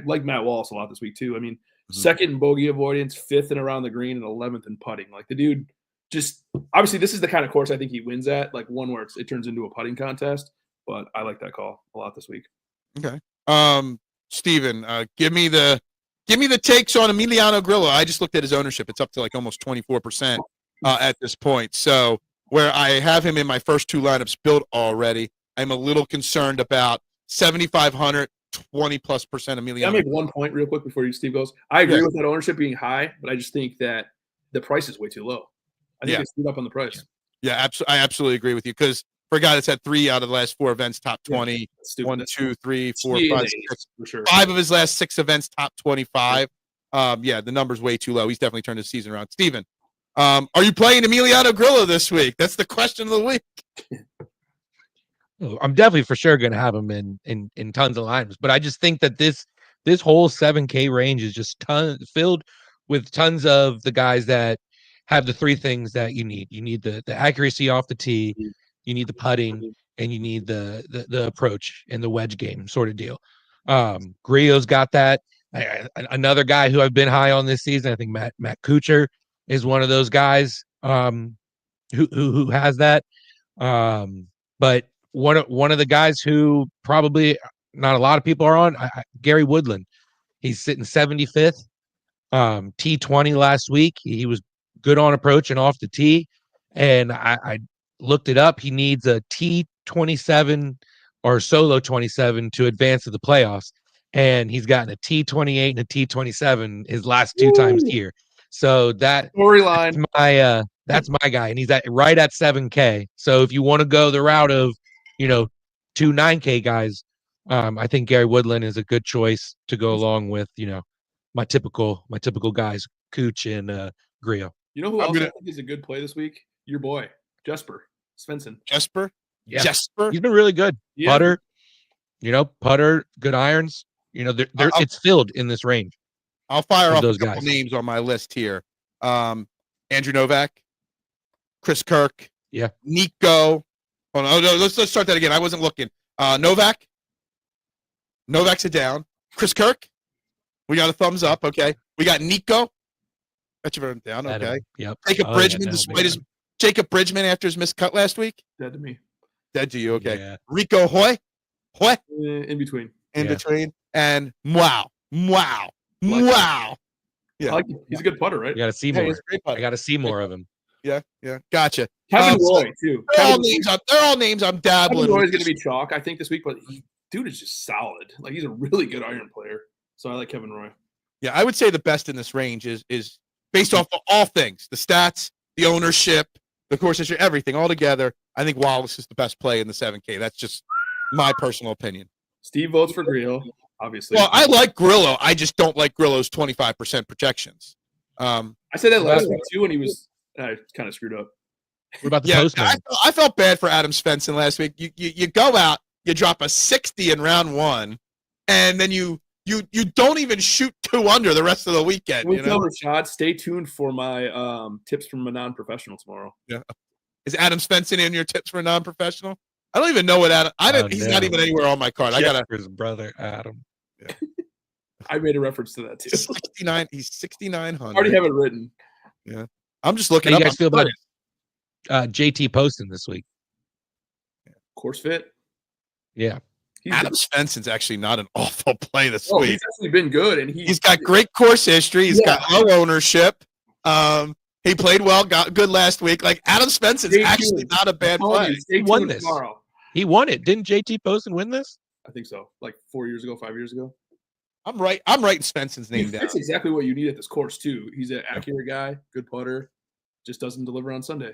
B: like Matt Wallace a lot this week too. I mean, 2nd in bogey avoidance, 5th in around the green, and 11th in putting. Like, the dude just obviously this is the kind of course I think he wins at, like one where it turns into a putting contest. But I like that call a lot this week.
A: Okay. Steven, give me the takes on Emiliano Grillo. I just looked at his ownership. It's up to like almost 24% at this point. So where I have him in my first 2 lineups built already, I'm a little concerned about 7,500, 20+% Emiliano.
B: Can I make one point real quick before Steve goes? I agree with that ownership being high, but I just think that the price is way too low. I think they screwed up on the price.
A: Yeah, I absolutely agree with you, because for a guy that's had 3 out of the last 4 events top 20, 1, 2, 3, 4, 5, 6,
B: for sure.
A: 5 of his last 6 events top 25. The number's way too low. He's definitely turned his season around. Steven, are you playing Emiliano Grillo this week? That's the question of the week.
C: I'm definitely for sure going to have him in tons of lineups, but I just think that this whole 7K range is just filled with tons of the guys that have the 3 things that you need. You need the accuracy off the tee, you need the putting, and you need the approach and the wedge game sort of deal. Grillo's got that. Another guy who I've been high on this season, I think Matt Kuchar is one of those guys who has that. But one of the guys who probably not a lot of people are on, Gary Woodland. He's sitting 75th, T20 last week. He was good on approach and off the tee, and I looked it up. He needs a T27 or solo 27 to advance to the playoffs, and he's gotten a T28 and a T27 his last 2 times here. So that's my guy, and he's right at 7K. So if you want to go the route of 2 9K guys, I think Gary Woodland is a good choice to go along with my typical guys, Cooch and Grillo.
B: You know who else I think is a good play this week? Your boy, Jesper Svensson.
A: Jesper?
C: Yeah.
A: Jesper?
C: He's been really good. Yeah. Putter, good irons. It's filled in this range.
A: I'll fire
C: of
A: off a
C: those
A: couple
C: guys.
A: names on my list here. Andrew Novak, Chris Kirk,
C: Yeah.
A: Nico. Oh no, let's start that again. I wasn't looking. Novak's a down. Chris Kirk, we got a thumbs up. Okay, we got Nico. Got you down. Okay.
C: Yep.
A: Jacob Bridgman, despite his Jacob Bridgman after his missed cut last week.
B: Dead to me.
A: Dead to you. Okay.
C: Yeah.
A: Rico Hoy,
B: In between.
A: between, and wow.
B: Like
A: Yeah.
B: He's a good putter, right?
C: You got to see
A: Hey,
C: more.
A: he's a great
C: I
A: putter.
C: got to see more of him.
A: Yeah. Gotcha.
B: Kevin
A: So
B: Roy too.
A: they're all names I'm dabbling.
B: Kevin Roy is
A: with.
B: going to be chalk, I think, this week, but dude is just solid. Like he's a really good iron player. So I like Kevin Roy.
A: Yeah, I would say the best in this range is based off of all things, the stats, the ownership, the course history, everything all together. I think Wallace is the best play in the 7K. That's just my personal opinion.
B: Steve votes for Grillo, obviously.
A: Well, I like Grillo. I just don't like Grillo's 25% projections.
B: I said that last week too when he was kind of screwed up.
C: What about the
A: Yeah,
C: postman?
A: I felt bad for Adam Svensson last week. You go out, you drop a 60 in round one, and then you don't even shoot 2 under the rest of the weekend.
B: We tell Rashad, stay tuned for my tips from a non-professional tomorrow.
A: Yeah. Is Adam Svensson in your tips for a non-professional? I don't even know what Adam. He's not even anywhere on my card. I gotta.
C: His brother Adam.
B: I made a reference to that too.
A: 69. He's 6,900.
B: I already have it written.
A: Yeah. I'm just looking
C: How
A: up.
C: you guys feel about JT Poston this week?
B: Course fit.
C: Yeah.
A: Adam Svensson's actually not an awful play this
B: He's
A: week.
B: actually been good, and
A: He's got great course history. He's got low ownership. He played well, got good last week. Like Adam Svensson's actually not a bad play.
B: He
C: won this
B: tomorrow.
C: He won it. Didn't JT Poston win this?
B: I think so. Like 4 years ago, 5 years ago.
A: I'm writing Svensson's name down.
B: That's exactly what you need at this course too. He's an accurate guy, good putter, just doesn't deliver on Sunday.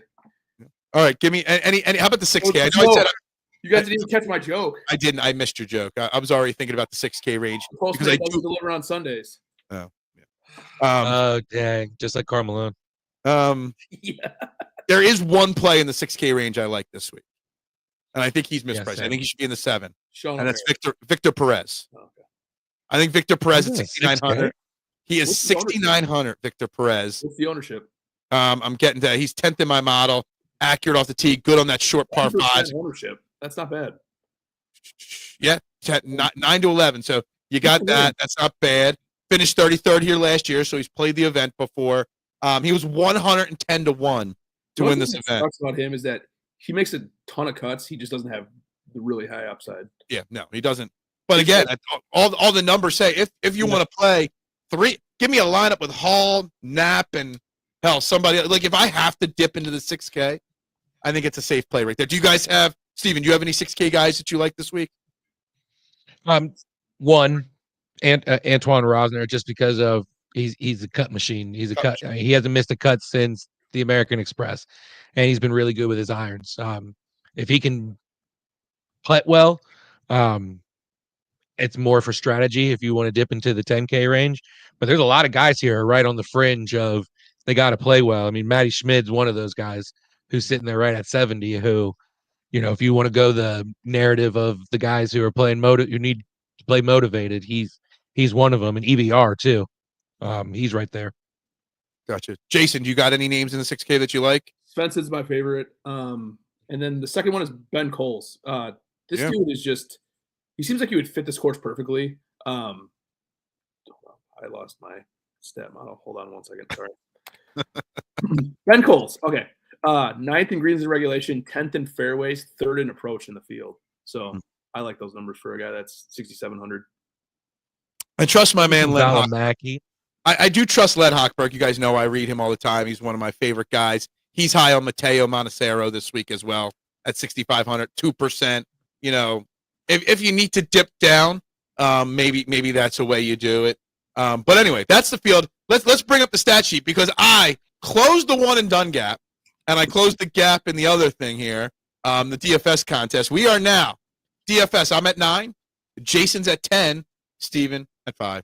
A: All right, give me any. How about the 6K? I know I said
B: you guys didn't even catch my joke.
A: I didn't. I missed your joke. I was already thinking about the 6K range
B: Because I doesn't deliver on Sundays.
A: Oh, yeah.
C: Oh dang! Just like Carmelo.
B: Yeah.
A: There is one play in the 6K range I like this week, and I think he's mispriced.
C: Yes,
A: I think he should be in the 7,
B: Sean
A: and that's Victor Perez.
B: Oh, okay.
A: I think Victor Perez at
C: Isn't it
A: 6,900. He is
B: What's the ownership?
A: 6,900. Victor Perez.
B: What's the ownership?
A: I'm getting to. He's 10th in my model. Accurate off the tee. Good on that short par 5.
B: Ownership. That's not bad.
A: Yeah, 9 to 11. So you got that. That's not bad. Finished 33rd here last year, so he's played the event before. He was 110 to 1 to win this event.
B: What sucks about him is that he makes a ton of cuts. He just doesn't have the really high upside.
A: Yeah, no, he doesn't. But again, all the numbers say if you want to play 3, give me a lineup with Hall, Knapp, and hell, somebody like if I have to dip into the 6K, I think it's a safe play right there. Do you guys have Steven? Do you have any 6K guys that you like this week?
C: One, Antoine Rosner, just because of he's a cut machine. He's a cut. He hasn't missed a cut since the American Express, and he's been really good with his irons. If he can putt well, it's more for strategy if you want to dip into the 10K range. But there's a lot of guys here right on the fringe of they got to play well. I mean, Matty Schmid's one of those guys who's sitting there right at 70 who, you know, if you want to go the narrative of the guys who are playing you need to play motivated. He's one of them, and EBR too. He's right there.
A: Gotcha. Jason, do you got any names in the 6K that you like?
B: Svensson's my favorite. And then the second one is Ben Coles. This dude is just he seems like he would fit this course perfectly. I lost my stat model. Hold on one second. Sorry. Ben Coles. Okay. 9th in greens and regulation, 10th in fairways, 3rd in approach in the field. So I like those numbers for a guy that's 6,700.
A: I trust my man Len Hock.
C: Mackey.
A: I do trust Len Hochberg. You guys know I read him all the time. He's one of my favorite guys. He's high on Mateo Montecero this week as well at 6,500, 2%. You know, if you need to dip down, maybe that's a way you do it. But anyway, that's the field. Let's bring up the stat sheet because I closed the one and done gap, and I closed the gap in the other thing here, the DFS contest. We are now DFS. I'm at 9. Jason's at 10. Steven at 5.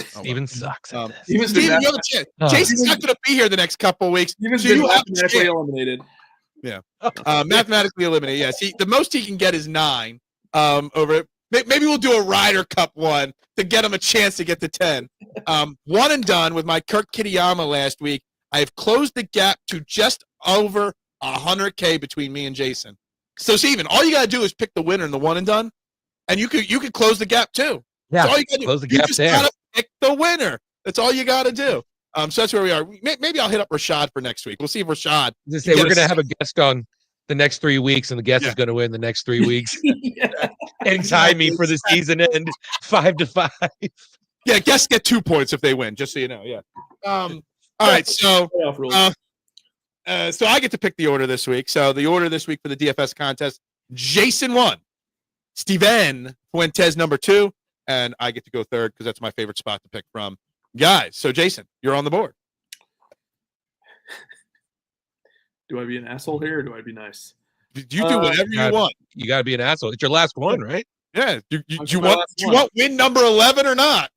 C: Steven sucks. At this.
A: Steven, you have a chance. Jason's not going to be here the next couple of weeks.
B: Steven's
A: So
B: been
A: you have a
B: mathematically
A: chance.
B: eliminated.
A: Yeah. Mathematically eliminated. Yes. The most he can get is 9 over it. Maybe we'll do a Ryder Cup one to get him a chance to get to 10. One and done with my Kirk Kitayama last week. I have closed the gap to just over 100K between me and Jason. So, Steven, all you got to do is pick the winner in the one and done, and you could close the gap too.
C: Yeah,
A: that's all you gotta do.
C: Close the
A: You
C: gap
A: just
C: there.
A: gotta pick the winner. That's all you got to do. So that's where we are. Maybe I'll hit up Rashad for next week. We'll see if Rashad.
C: Just say we're going to have a guest on the next 3 weeks, and the guest
A: Yeah.
C: is going to win the next 3 weeks
B: Yeah.
C: and tie me for the season end 5-5.
A: Yeah, guests get 2 points if they win. Just so you know. Yeah. All right. So.
B: Playoff rules.
A: So I get to pick the order this week. So the order this week for the DFS contest: Jason 1, Steven Fuentes number 2, and I get to go third because that's my favorite spot to pick from. Guys, so Jason, you're on the board.
B: Do I be an asshole here or do I be nice?
A: You do whatever you want.
C: You got to be an asshole. It's your last one, right?
A: Yeah. Do
B: That's
A: you
B: my
A: want
B: last
A: do you
B: one.
A: want win number 11 or not?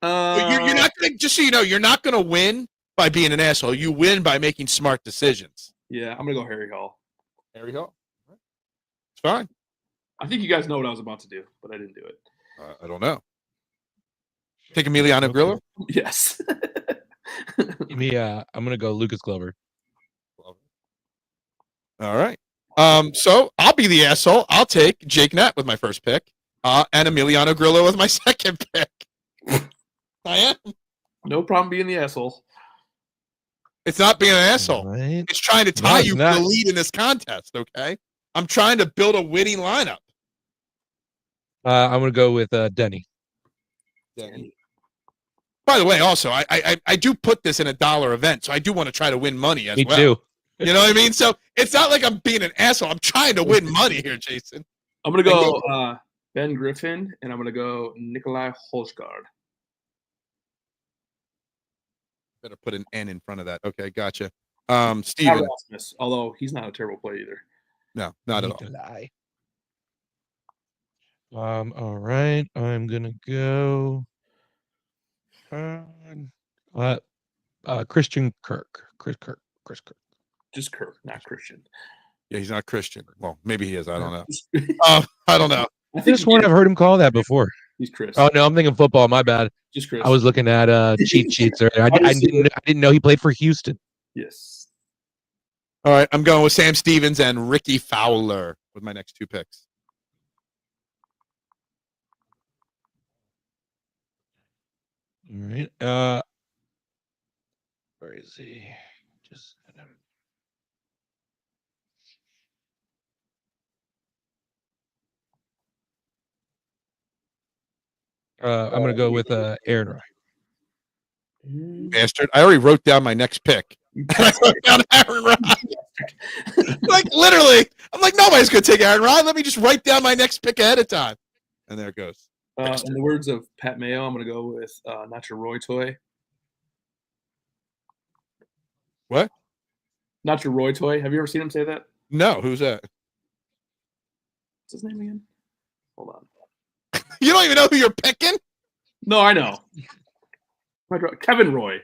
A: You're not gonna, just so you know, you're not gonna win by being an asshole. You win by making smart decisions.
B: Yeah, I'm gonna go Harry Hall.
A: There we go. It's fine.
B: I think you guys know what I was about to do, but I didn't do it.
A: I don't know. Take Emiliano Grillo.
B: Yes.
C: Give me, I'm going to go Lucas Glover.
A: All right. So I'll be the asshole. I'll take Jake Nett with my first pick, and Emiliano Grillo with my second pick. I am.
B: No problem being the asshole.
A: It's not being an asshole.
C: Right.
A: It's trying to tie
C: it's
A: you
C: not.
A: for the lead in this contest. Okay. I'm trying to build a winning lineup.
C: I'm going to go with Denny.
A: By the way, also, I do put this in a $1 event, so I do want to try to win money as
C: Me
A: well.
C: too.
A: You know what I mean? So it's not like I'm being an asshole. I'm trying to win money here, Jason.
B: I'm gonna go Ben Griffin and I'm gonna go Nikolai Holsgaard.
A: Better put an N in front of that. Okay, gotcha.
B: Not
A: Steven.
B: Rasmus, although he's not a terrible player either.
A: No, not at all.
C: Nikolai. All right. I'm going to go Christian Kirk. Chris Kirk.
B: Just Kirk, not Christian.
A: Yeah, he's not Christian. Well, maybe he is. I don't know. I don't know.
B: I think
C: This one I've heard him call that before.
B: he's Chris.
C: Oh no, I'm thinking football. My bad.
B: Just Chris.
C: I was looking at cheat sheets earlier. I didn't know he played for Houston.
B: Yes.
A: All right, I'm going with Sam Stevens and Ricky Fowler with my next 2 picks.
C: All right. Where is he? Just I'm gonna go with Aaron Rodgers.
A: Bastard. I already wrote down my next pick. I wrote down Aaron Rodgers. Like, literally, I'm like, nobody's going to take Aaron Rodgers. Let me just write down my next pick ahead of time. And there it goes.
B: In the words of Pat Mayo, I'm gonna go with Nacho Roy Toy.
A: What?
B: Nacho Roy Toy. Have you ever seen him say that?
A: No, who's that?
B: What's his name again? Hold on.
A: You don't even know who you're picking?
B: No, I know. Kevin Roy.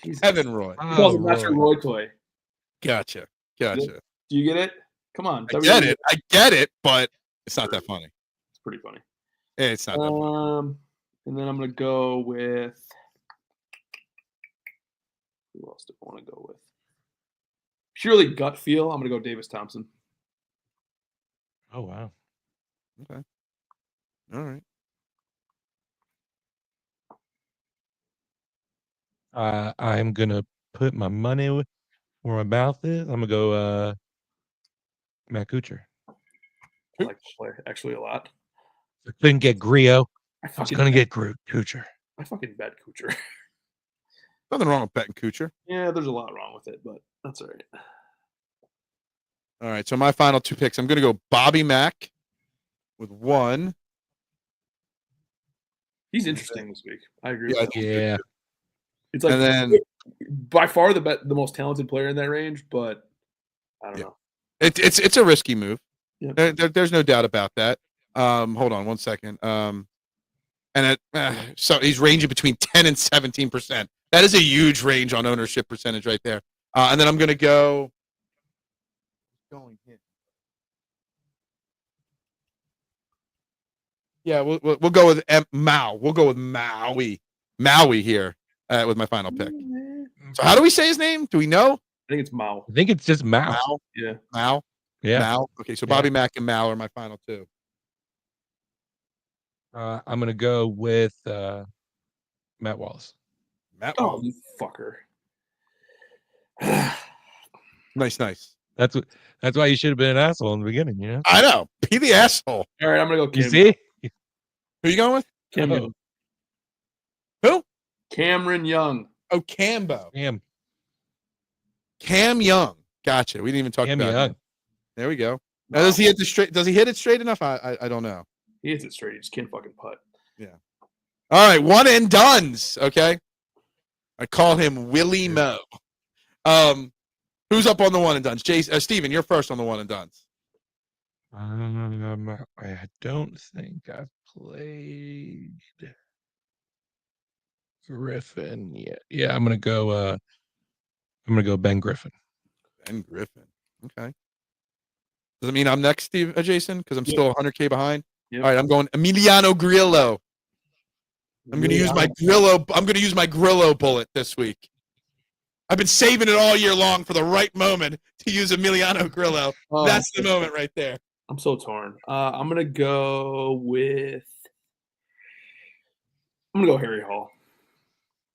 B: Jesus.
A: Evan Roy.
B: He calls him Nacho Roy Toy.
A: Gotcha.
B: Do you get it? Come on.
A: I get it, but it's not that funny.
B: It's pretty funny.
A: It's not that funny.
B: And then I'm gonna go with who else do I want to go with? Purely gut feel. I'm gonna go Davis Thompson.
C: Oh wow.
A: Okay. All right.
C: I'm gonna put my money where my mouth is. I'm gonna go Matt Kuchar.
B: I like the player actually a lot.
C: I couldn't get Griot.
B: I
C: I was
B: fucking
C: gonna get Kuchar.
B: I fucking bet Kuchar.
A: Nothing wrong with betting Kuchar.
B: Yeah, there's a lot wrong with it, but that's all right.
A: All right. So my final 2 picks. I'm going to go Bobby Mack with 1.
B: He's interesting this week. I agree.
A: Yeah,
B: with that.
C: Yeah.
B: It's like
A: And then
B: by far the most talented player in that range, but I don't know.
A: it's a risky move.
B: Yeah.
A: There's no doubt about that. Hold on 1 second. So he's ranging between 10 and 17%. That is a huge range on ownership percentage right there. And then I'm going to go. Yeah, we'll go with Mao. We'll go with Maui here with my final pick. So how do we say his name? Do we know?
B: I think it's Mao.
C: I think it's just Mao.
B: Yeah.
A: Mao.
C: Yeah.
A: Mao. Okay, so Bobby Mack and Mao are my final two.
C: I'm gonna go with Matt Wallace.
A: Matt
B: Oh,
A: Wallace.
B: you fucker.
A: Nice.
C: That's why you should have been an asshole in the beginning, you know?
A: I know. Be the asshole.
B: All right, I'm gonna go.
C: You see?
A: Who are you going with?
B: Cameron.
A: Who?
B: Cameron Young.
A: Oh, Cambo.
C: Cam
A: Young. Gotcha. We didn't even talk
C: Cam
A: about
C: Young.
A: him. There we go. Now, does he hit the straight? Does he hit it straight enough? I don't know.
B: He hits it straight. He just can't fucking putt.
A: Yeah. All right, one and dones. Okay. I call him Willie Mo. Who's up on the one and dones? Steven, you're first on the one and dones.
C: I don't think I've played Griffin yet. Yeah, I'm gonna go Ben Griffin.
A: Ben Griffin. Okay. Does it mean I'm next, Jason? Because I'm still 100K behind.
B: Yep.
A: All right, I'm going Emiliano Grillo. I'm going to use my Grillo. I'm going to use my Grillo bullet this week. I've been saving it all year long for the right moment to use Emiliano Grillo. That's the moment right there.
B: I'm so torn. I'm gonna go Harry Hall.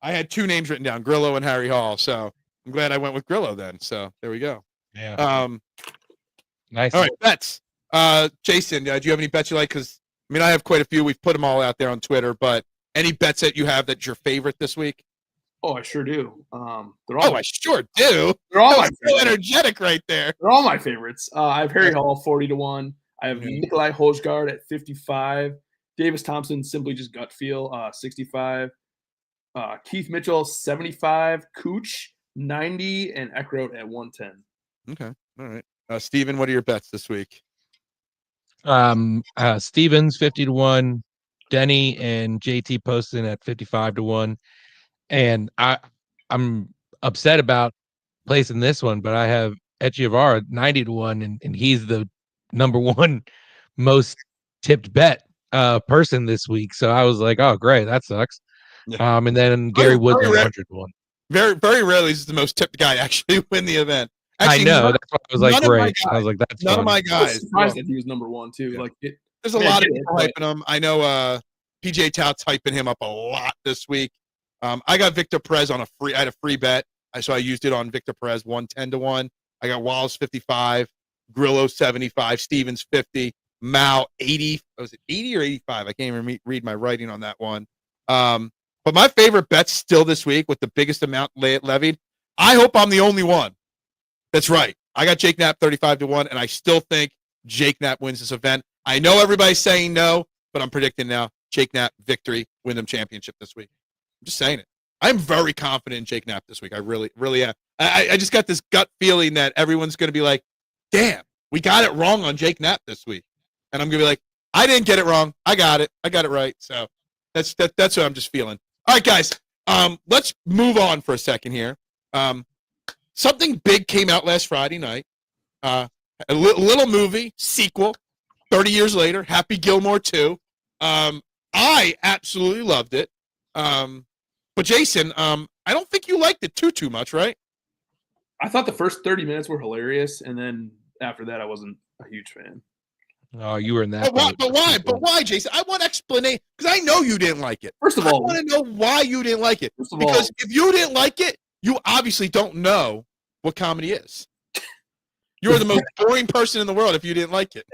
A: I had two names written down, Grillo and Harry Hall. So I'm glad I went with Grillo then. So there we go.
C: Yeah. Nice.
A: All right, bets. Jason, do you have any bets you like? Because I have quite a few. We've put them all out there on Twitter. But any bets that you have that's your favorite this week?
B: Oh, I sure do. I
A: sure do.
B: They're all my
A: so energetic right there.
B: They're all my favorites. I have Harry Hall 40-1. I have Nikolai Hojgaard at 55. Davis Thompson, simply just gut feel, 65. Keith Mitchell 75. Cooch 90, and Eckroat at 110.
A: Okay, all right. Steven, what are your bets this week?
C: Stevens 50-1, Denny and JT Poston at 55-1. And I'm upset about placing this one, but I have Echevarria 90-1, and he's the number one most tipped bet person this week. So I was like, oh great, that sucks. Yeah. And then Gary Woods 100-1.
A: Very, very rarely is the most tipped guy actually win the event. Actually,
C: I know. That's why I was like, great. I was like, that's
A: none of my guys.
B: I was surprised that he was number one too. Yeah. Like,
A: there's a lot of people hyping him. I know PJ Tout's hyping him up a lot this week. I got Victor Perez on I had a free bet, so I used it on Victor Perez 110-1. I got Wallace 55, Grillo 75, Stevens 50, Mao 80. Was it 80 or 85? I can't even read my writing on that one. But my favorite bet's still this week with the biggest amount levied. I hope I'm the only one that's right. I got Jake Knapp 35-1, and I still think Jake Knapp wins this event. I know everybody's saying no, but I'm predicting now Jake Knapp victory, Wyndham Championship this week. I'm just saying it. I'm very confident in Jake Knapp this week. I really, really am. I just got this gut feeling that everyone's going to be like, damn, we got it wrong on Jake Knapp this week. And I'm going to be like, I didn't get it wrong. I got it. I got it right. So that's what I'm just feeling. All right, guys, let's move on for a second here. Something big came out last Friday night. A little movie, sequel, 30 years later, Happy Gilmore 2. I absolutely loved it. But Jason, I don't think you liked it too much, right?
B: I thought the first 30 minutes were hilarious, and then after that, I wasn't a huge fan.
C: Oh, you were in that.
A: But why? But why, Jason? I want explanation because I know you didn't like it.
B: First of all,
A: I want to know why you didn't like it. Because if you didn't like it, you obviously don't know what comedy is. You're the most boring person in the world if you didn't like it.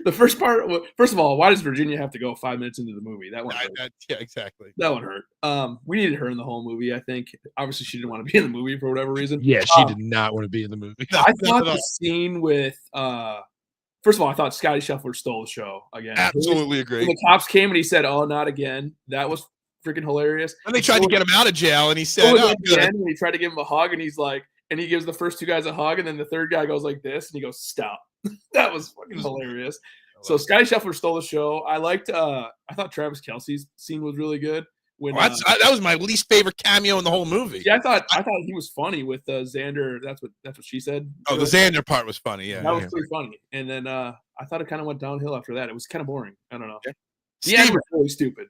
B: The first part, first of all, why does Virginia have to go 5 minutes into the movie? That one hurt.
A: Yeah, exactly.
B: That one hurt. We needed her in the whole movie, I think. Obviously, she didn't want to be in the movie for whatever reason.
C: Yeah, she did not want to be in the movie.
B: I thought the scene with first of all, I thought Scottie Scheffler stole the show again.
A: Absolutely agree.
B: When the cops came and he said, "Oh, not again." That was freaking hilarious.
A: And they tried to get him out of jail, and he said,
B: "Oh, at the end when he tried to give him a hug, and he's like, and he gives the first two guys a hug, and then the third guy goes like this, and he goes, "Stop." That was fucking hilarious. So Scottie Scheffler stole the show. I thought Travis Kelce's scene was really good. When
A: that was my least favorite cameo in the whole movie.
B: Yeah, I thought he was funny with Xander. That's what she said.
A: Oh, the Xander part was funny. Yeah,
B: that was pretty funny. And then I thought it kind of went downhill after that. It was kind of boring. I don't know. The end
A: Steven,
B: was really stupid.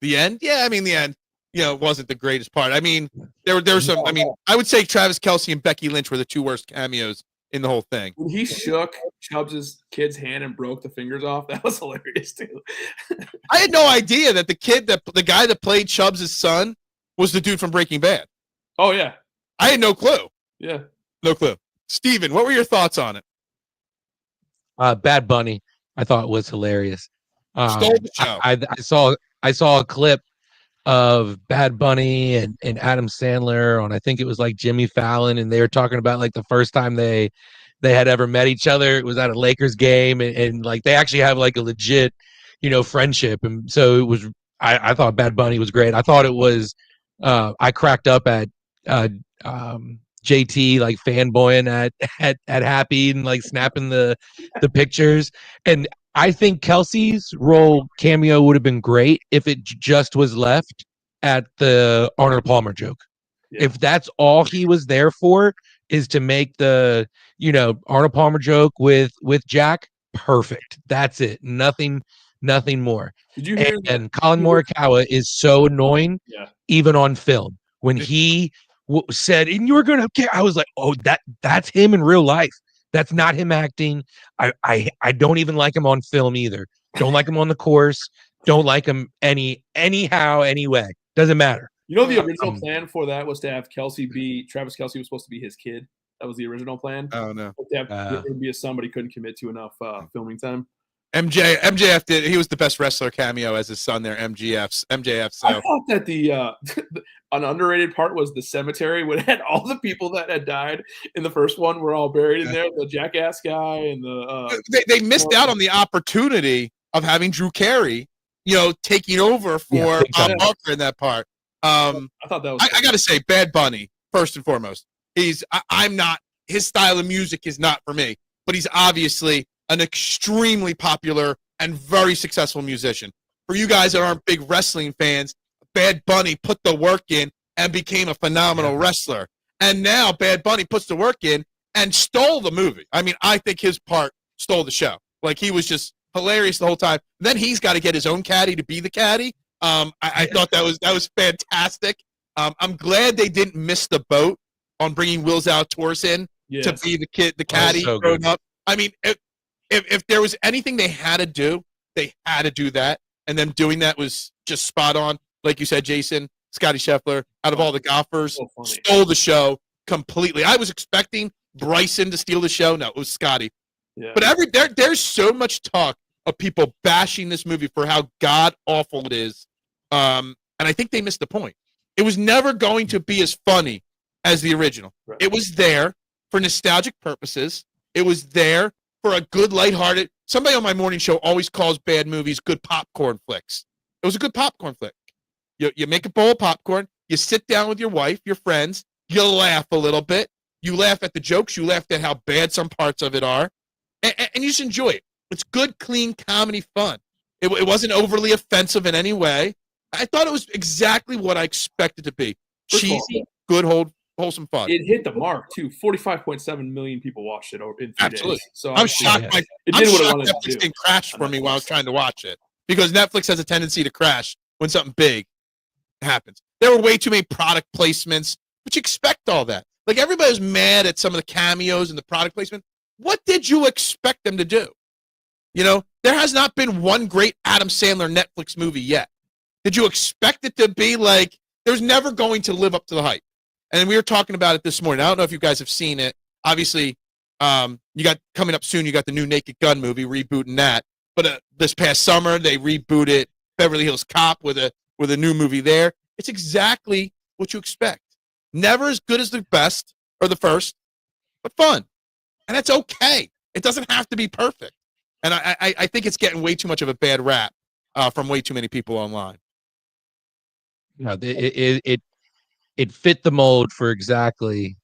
A: the end? Yeah, I mean the end. Wasn't the greatest part. I mean, there were some. I mean, I would say Travis Kelce and Becky Lynch were the two worst cameos in the whole thing.
B: When he shook Chubbs' kid's hand and broke the fingers off, that was hilarious too.
A: I had no idea that the guy that played Chubbs' son was the dude from Breaking Bad.
B: Oh yeah,
A: I had no clue.
B: yeah.
A: No clue. Steven, what were your thoughts on it?
C: Bad Bunny, I thought was hilarious.
A: Stole the show.
C: I saw a clip of Bad Bunny and Adam Sandler on, I think it was like Jimmy Fallon, and they were talking about like the first time they had ever met each other. It was at a Lakers game, and like they actually have like a legit, friendship. And so it was. I thought Bad Bunny was great. I thought it was. I cracked up at JT like fanboying at Happy and like snapping the pictures. And I think Kelsey's role cameo would have been great if it just was left at the Arnold Palmer joke. Yeah. If that's all he was there for, is to make the Arnold Palmer joke with Jack, perfect. That's it. Nothing more.
B: Did you hear
C: and Colin Morikawa is so annoying, even on film. When he said, "And you were gonna," I was like, "Oh, that's him in real life. That's not him acting." I don't even like him on film either. Don't like him on the course. Don't like him anyhow, anyway. Doesn't matter.
B: The original plan for that was to have Travis Kelce was supposed to be his kid. That was the original plan.
A: Oh no.
B: To have be somebody couldn't commit to enough filming time.
A: MJF did. He was the best wrestler cameo as his son there. MJF. So
B: I thought that the an underrated part was the cemetery when it had all the people that had died in the first one were all buried in there. The jackass guy and the
A: they missed out on the opportunity of having Drew Carey, taking over for Bob Barker in that part. I
B: thought that was.
A: I got to say, Bad Bunny first and foremost. I'm not. His style of music is not for me, but he's obviously an extremely popular and very successful musician. For you guys that aren't big wrestling fans, Bad Bunny put the work in and became a phenomenal wrestler. And now Bad Bunny puts the work in and stole the movie. I mean, I think his part stole the show. Like, he was just hilarious the whole time. Then he's got to get his own caddy to be the caddy. I thought that was fantastic. I'm glad they didn't miss the boat on bringing Will Zalatoris in to be the caddy grown up. I mean, if there was anything they had to do that, and them doing that was just spot on. Like you said, Jason, Scottie Scheffler, out of all the golfers, stole the show completely. I was expecting Bryson to steal the show. No, it was Scottie. Yeah. But there's so much talk of people bashing this movie for how god awful it is, and I think they missed the point. It was never going to be as funny as the original. Right. It was there for nostalgic purposes. It was there for a good, lighthearted. Somebody on my morning show always calls bad movies good popcorn flicks. It was a good popcorn flick. You make a bowl of popcorn. You sit down with your wife, your friends. You laugh a little bit. You laugh at the jokes. You laugh at how bad some parts of it are. And you just enjoy it. It's good, clean comedy fun. It wasn't overly offensive in any way. I thought it was exactly what I expected to be. Cheesy, good, wholesome fun.
B: It hit the mark, too. 45.7 million people watched it in 3 days. So
A: I'm shocked.
B: It did what it wanted to do.
A: Netflix didn't crash for me while I was trying to watch it, because Netflix has a tendency to crash when something big happens. There were way too many product placements, but you expect all that. Like, everybody was mad at some of the cameos and the product placement. What did you expect them to do? There has not been one great Adam Sandler Netflix movie yet. Did you expect it to be like, there's never going to live up to the hype? And we were talking about it this morning. I don't know if you guys have seen it. Obviously, you got coming up soon, you got the new Naked Gun movie, rebooting that. But this past summer, they rebooted Beverly Hills Cop with a new movie there. It's exactly what you expect. Never as good as the best or the first, but fun. And that's okay. It doesn't have to be perfect. And I think it's getting way too much of a bad rap from way too many people online.
C: It fit the mold for exactly,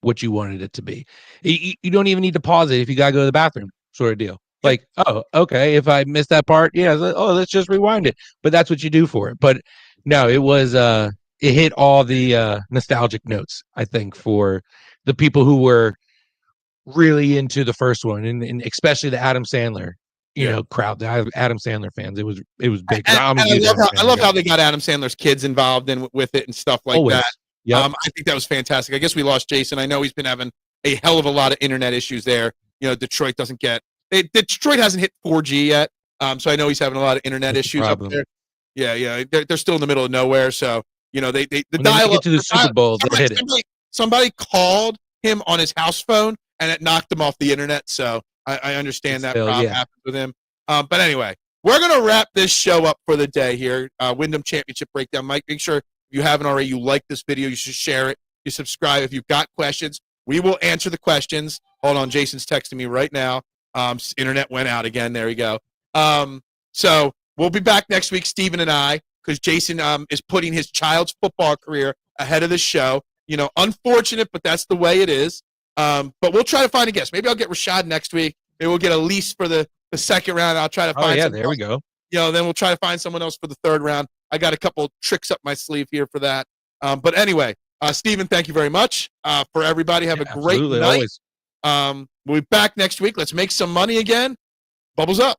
C: what you wanted it to be. You don't even need to pause it if you got to go to the bathroom, sort of deal. Like, oh, okay, if I missed that part, let's just rewind it. But that's what you do for it. But no, it was it hit all the nostalgic notes, I think, for the people who were really into the first one, and especially the Adam Sandler crowd. Adam Sandler fans. It was big.
A: And
C: I'm a
A: I
C: huge
A: love,
C: Adam
A: I
C: Sandler
A: love
C: guy.
A: how they got Adam Sandler's kids involved with it and stuff like
C: Always.
A: that.
C: Yep.
A: I think that was fantastic. I guess we lost Jason. I know he's been having a hell of a lot of internet issues there. Detroit Detroit hasn't hit 4G yet. So I know he's having a lot of internet
C: That's the
A: issues up
C: problem.
A: there. Yeah. They're still in the middle of nowhere. So, the
C: When they
A: dial
C: get to the Super Bowl, they'll hit it.
A: Somebody called him on his house phone and it knocked him off the internet. So I understand that problem happened with him. But anyway, we're going to wrap this show up for the day here. Wyndham Championship Breakdown. Mike, make sure if you haven't already, you like this video. You should share it. You subscribe. If you've got questions, we will answer the questions. Hold on. Jason's texting me right now. Internet went out again. There we go. So we'll be back next week, Steven and I, because Jason is putting his child's football career ahead of the show. Unfortunate, but that's the way it is. But we'll try to find a guest. Maybe I'll get Rashad next week. Maybe we'll get Elise for the second round. I'll try to find
C: There we go.
A: Then we'll try to find someone else for the third round. I got a couple tricks up my sleeve here for that. But anyway, Steven, thank you very much. For everybody, have a great night.
C: Always.
A: We'll be back next week. Let's make some money again. Bubbles up.